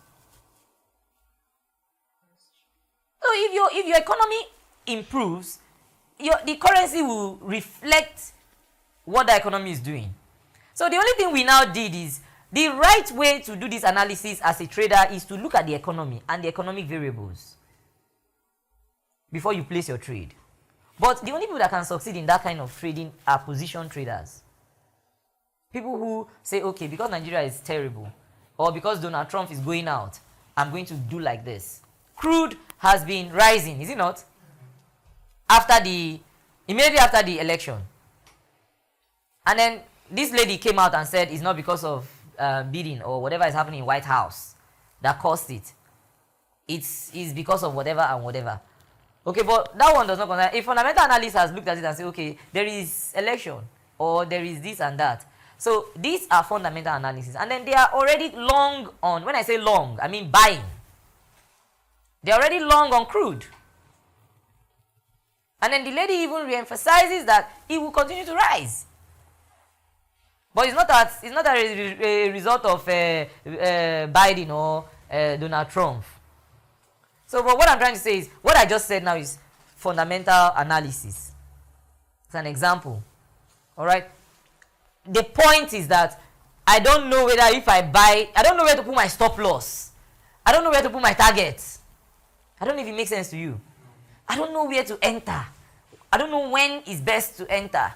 So if your economy improves, the currency will reflect what the economy is doing. So the only thing we now did is, the right way to do this analysis as a trader is to look at the economy and the economic variables before you place your trade. But the only people that can succeed in that kind of trading are position traders. People who say, okay, because Nigeria is terrible, or because Donald Trump is going out, I'm going to do like this. Crude has been rising, is it not? Immediately after the election. And then this lady came out and said it's not because of bidding or whatever is happening in White House that caused it. It's because of whatever and whatever. Okay, but that one does not concern. A fundamental analyst has looked at it and said, okay, there is election or there is this and that. So these are fundamental analysis. And then they are already long on, when I say long, I mean buying. They are already long on crude. And then the lady even re-emphasizes that it will continue to rise. But it's not a result of Biden or Donald Trump. So but what I'm trying to say is, what I just said now is fundamental analysis. It's an example. All right? The point is that I don't know whether if I buy, I don't know where to put my stop loss. I don't know where to put my targets. I don't know if it makes sense to you. I don't know where to enter. I don't know when is best to enter.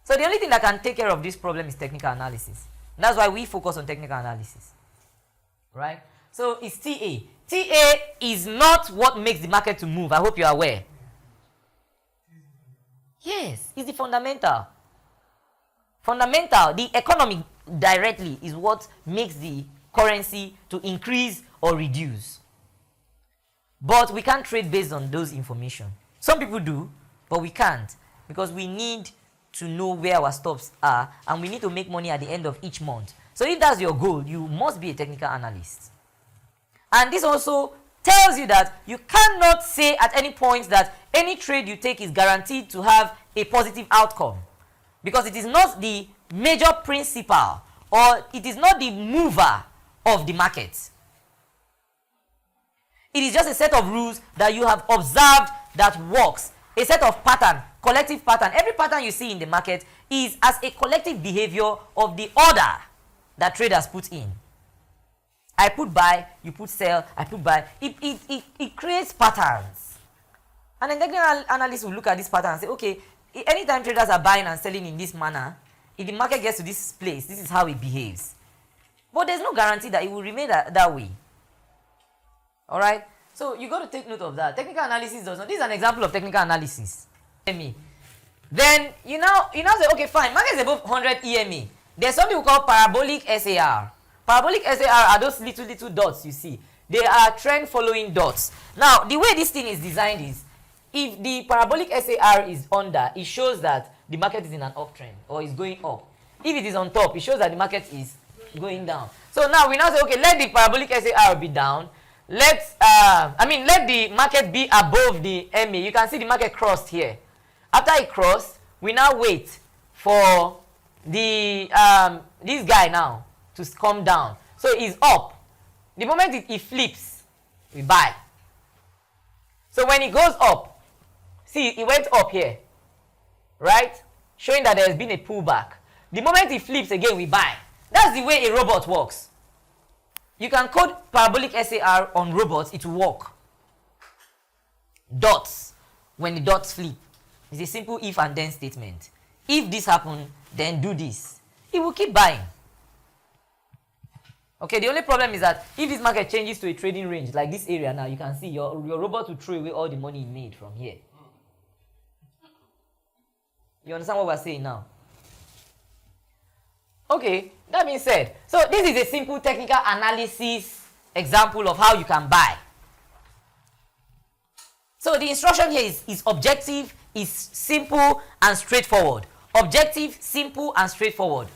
So the only thing that can take care of this problem is technical analysis. And that's why we focus on technical analysis. Right? So it's TA. TA is not what makes the market to move. I hope you're aware. Yes, it's the fundamental. Fundamental, the economy directly is what makes the currency to increase or reduce. But we can't trade based on those information. Some people do, but we can't, because we need to know where our stops are, and we need to make money at the end of each month. So if that's your goal, you must be a technical analyst. And this also tells you that you cannot say at any point that any trade you take is guaranteed to have a positive outcome, because it is not the major principle, or it is not the mover of the market. It is just a set of rules that you have observed that works, a set of pattern, collective pattern. Every pattern you see in the market is as a collective behavior of the order that traders put in. I put buy, you put sell, I put buy. It creates patterns. And then technical analysts will look at this pattern and say, okay, anytime traders are buying and selling in this manner, if the market gets to this place, this is how it behaves. But there's no guarantee that it will remain that way. All right? So you got to take note of that. Technical analysis does not. This is an example of technical analysis. EMA. Then you now say, okay, fine, market is above 100 EMA. There's something we call parabolic SAR. Parabolic SAR are those little dots you see. They are trend following dots. Now, the way this thing is designed is, if the parabolic SAR is under, it shows that the market is in an uptrend or is going up. If it is on top, it shows that the market is going down. So now we now say, okay, let the parabolic SAR be down. Let the market be above the MA. You can see the market crossed here. After it crossed, we now wait for the this guy now to come down. So it's up. The moment it flips, we buy. So when it goes up, see, it went up here, right? Showing that there has been a pullback. The moment it flips again, we buy. That's the way a robot works. You can code parabolic SAR on robots, it will work. Dots. When the dots flip, it's a simple if and then statement. If this happens, then do this. It will keep buying. Okay, the only problem is that if this market changes to a trading range, like this area now, you can see your robot will throw away all the money it made from here. You understand what we're saying now? Okay, that being said, so this is a simple technical analysis example of how you can buy. So the instruction here is objective, is simple and straightforward. Objective, simple and straightforward.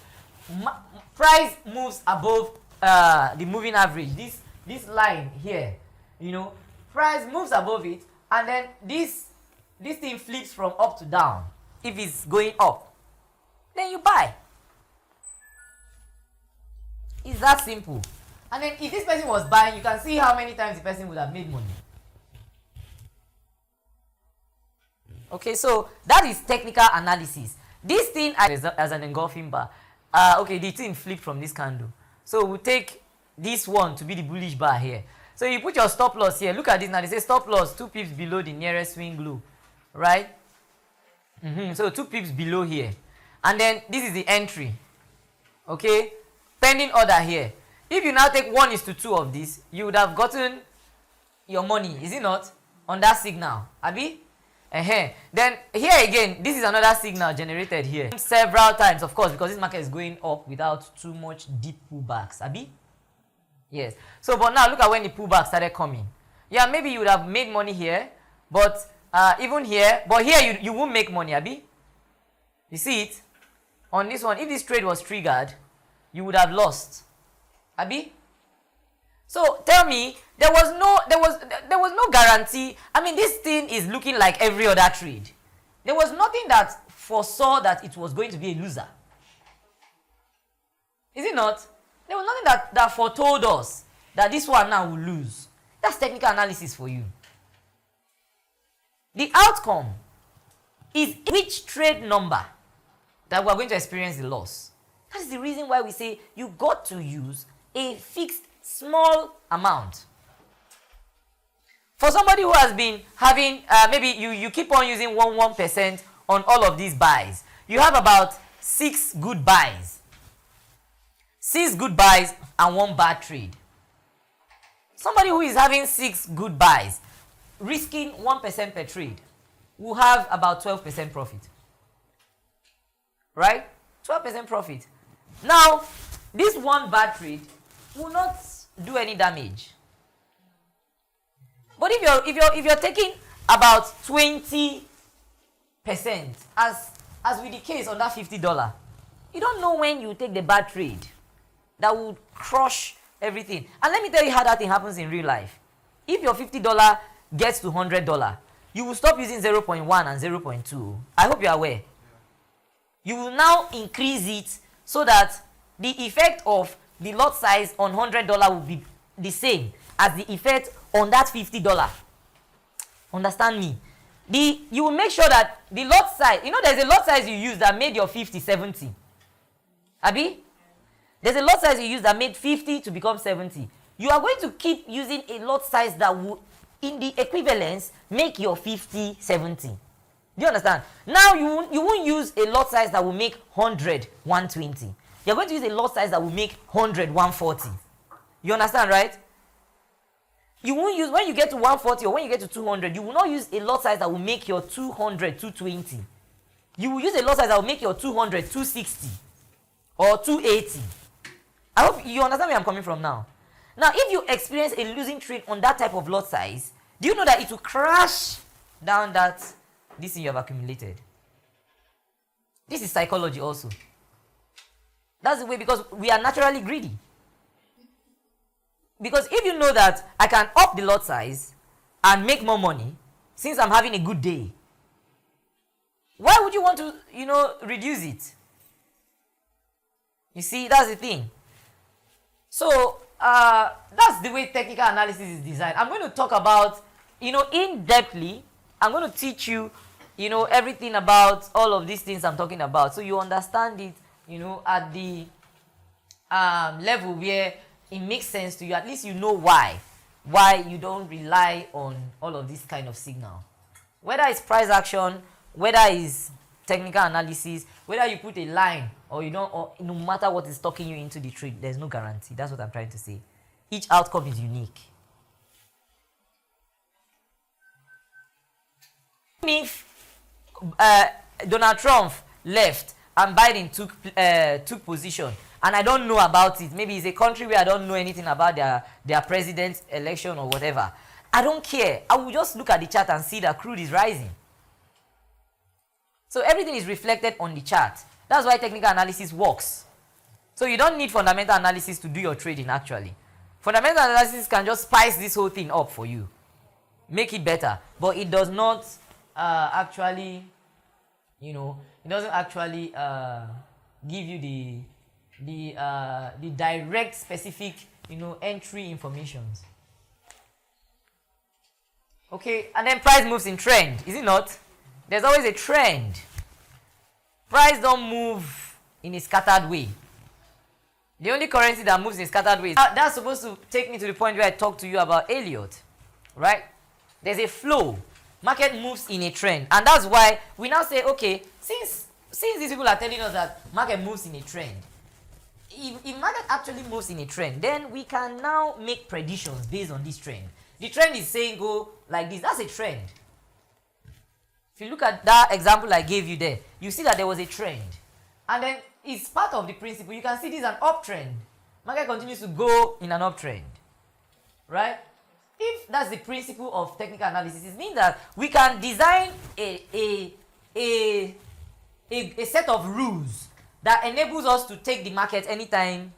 Price moves above the moving average. This line here, price moves above it, and then this thing flips from up to down if it's going up. then you buy. It's that simple. And then if this person was buying, you can see how many times the person would have made money. Okay, so that is technical analysis. This thing as an engulfing bar. Okay, the thing flipped from this candle. So we'll take this one to be the bullish bar here. So you put your stop loss here. Look at this now. They say stop loss 2 pips below the nearest swing low. Right? So 2 pips below here. And then this is the entry. Okay? Pending order here. If you now take 1:2 of this, you would have gotten your money, is it not? On that signal. Abi? Then here again, this is another signal generated here. Several times, of course, because this market is going up without too much deep pullbacks. Abi? Yes. So, but now look at when the pullback started coming. Yeah, maybe you would have made money here, but even here, but here you won't make money, Abi? You see it? On this one, if this trade was triggered, you would have lost. Abi? So tell me, there was no guarantee. I mean, this thing is looking like every other trade. There was nothing that foresaw that it was going to be a loser. Is it not? There was nothing that foretold us that this one now will lose. That's technical analysis for you. The outcome is which trade number that we're going to experience the loss. That is the reason why we say you got to use a fixed small amount. For somebody who has been having, maybe you keep on using 1% on all of these buys. You have about 6 good buys. 6 good buys and 1 bad trade. Somebody who is having 6 good buys, risking 1% per trade, will have about 12% profit. Right? 12% profit. Now, this 1 bad trade will not do any damage. But if you're taking about 20%, as with the case on that $50, you don't know when you take the bad trade that will crush everything. And let me tell you how that thing happens in real life. If your $50 gets to $100, you will stop using 0.1 and 0.2. I hope you're aware. You will now increase it so that the effect of the lot size on $100 will be the same as the effect on that $50. Understand me? You will make sure that the lot size, there's a lot size you use that made your 50 70. Abi? There's a lot size you use that made 50 to become 70. You are going to keep using a lot size that will, in the equivalence, make your 50 70. Do you understand? Now you won't use a lot size that will make 100 120. You're going to use a lot size that will make 100 140. You understand, right? You won't use, when you get to 140 or when you get to 200, you will not use a lot size that will make your 200 220. You will use a lot size that will make your 200 260 or 280. I hope you understand where I'm coming from now. Now, if you experience a losing trade on that type of lot size, do you know that it will crash down this thing you have accumulated? This is psychology also. That's the way, because we are naturally greedy. Because if you know that I can up the lot size and make more money since I'm having a good day, why would you want to, reduce it? You see, that's the thing. So, that's the way technical analysis is designed. I'm going to talk about, in-depthly, I'm going to teach you, everything about all of these things I'm talking about. So you understand it, at the level where it makes sense to you. At least you know why you don't rely on all of this kind of signal. Whether it's price action, whether it's technical analysis, whether you put a line or you don't, or no matter what is talking you into the trade, there's no guarantee. That's what I'm trying to say. Each outcome is unique. If Donald Trump left and Biden took position, and I don't know about it, maybe it's a country where I don't know anything about their president's election or whatever, I don't care. I will just look at the chart and see that crude is rising. So everything is reflected on the chart. That's why technical analysis works. So you don't need fundamental analysis to do your trading actually. Fundamental analysis can just spice this whole thing up for you. Make it better. But it does not actually, it doesn't actually give you the direct specific, entry informations. Okay, and then price moves in trend, is it not? There's always a trend. Price don't move in a scattered way. The only currency that moves in a scattered way. That's supposed to take me to the point where I talked to you about Elliott, right? There's a flow. Market moves in a trend, and that's why we now say, okay, since these people are telling us that market moves in a trend, if market actually moves in a trend, then we can now make predictions based on this trend. The trend is saying go like this. That's a trend. If you look at that example I gave you there, you see that there was a trend. And then it's part of the principle. You can see this is an uptrend. Market continues to go in an uptrend. Right? If that's the principle of technical analysis, it means that we can design a set of rules that enables us to take the market anytime,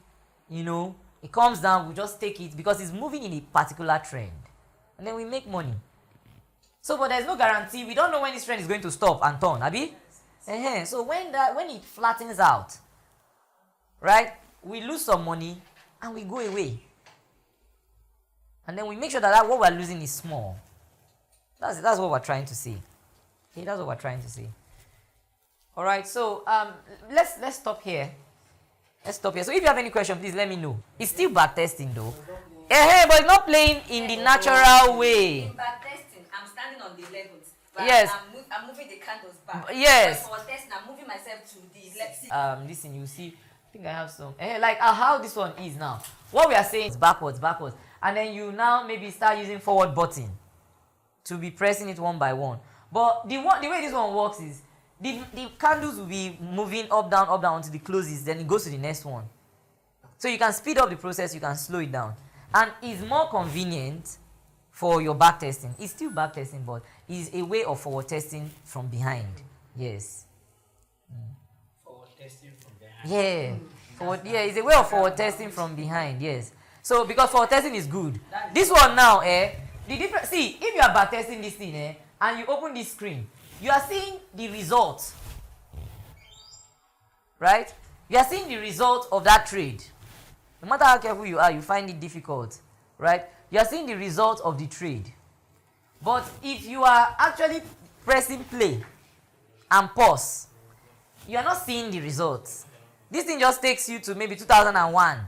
it comes down, we just take it because it's moving in a particular trend. And then we make money. So, but there's no guarantee. We don't know when this trend is going to stop and turn, Abi? So when it flattens out, right, we lose some money and we go away. And then we make sure that what we're losing is small. That's what we're trying to see. Okay, that's what we're trying to see. All right, so let's stop here. Let's stop here. So if you have any question, please let me know. It's still backtesting though. But it's not playing in the natural way. In backtesting, I'm standing on the levels. But Yes. I'm moving the candles back. Yes. But for testing, I'm moving myself to the let's see. Listen, you see, I think I have some. Like how this one is now. What we are saying is backwards. And then you now maybe start using forward button to be pressing it one by one. But the way this one works is the candles will be moving up, down until it closes, then it goes to the next one. So you can speed up the process, you can slow it down. And it's more convenient for your back testing. It's still back testing, but it's a way of forward testing from behind. Yes. Forward testing from behind. Yeah. It's a way of forward testing from behind, yes. So because forward testing is good. This one now, the difference, see, if you are back testing this thing, and you open this screen, you are seeing the result. Right? You are seeing the result of that trade. No matter how careful you are, you find it difficult. Right? You are seeing the result of the trade. But if you are actually pressing play and pause, you are not seeing the results. This thing just takes you to maybe 2001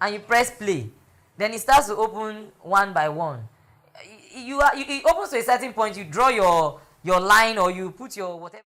and you press play. Then it starts to open one by one. It opens to a certain point, you draw your line or you put your whatever.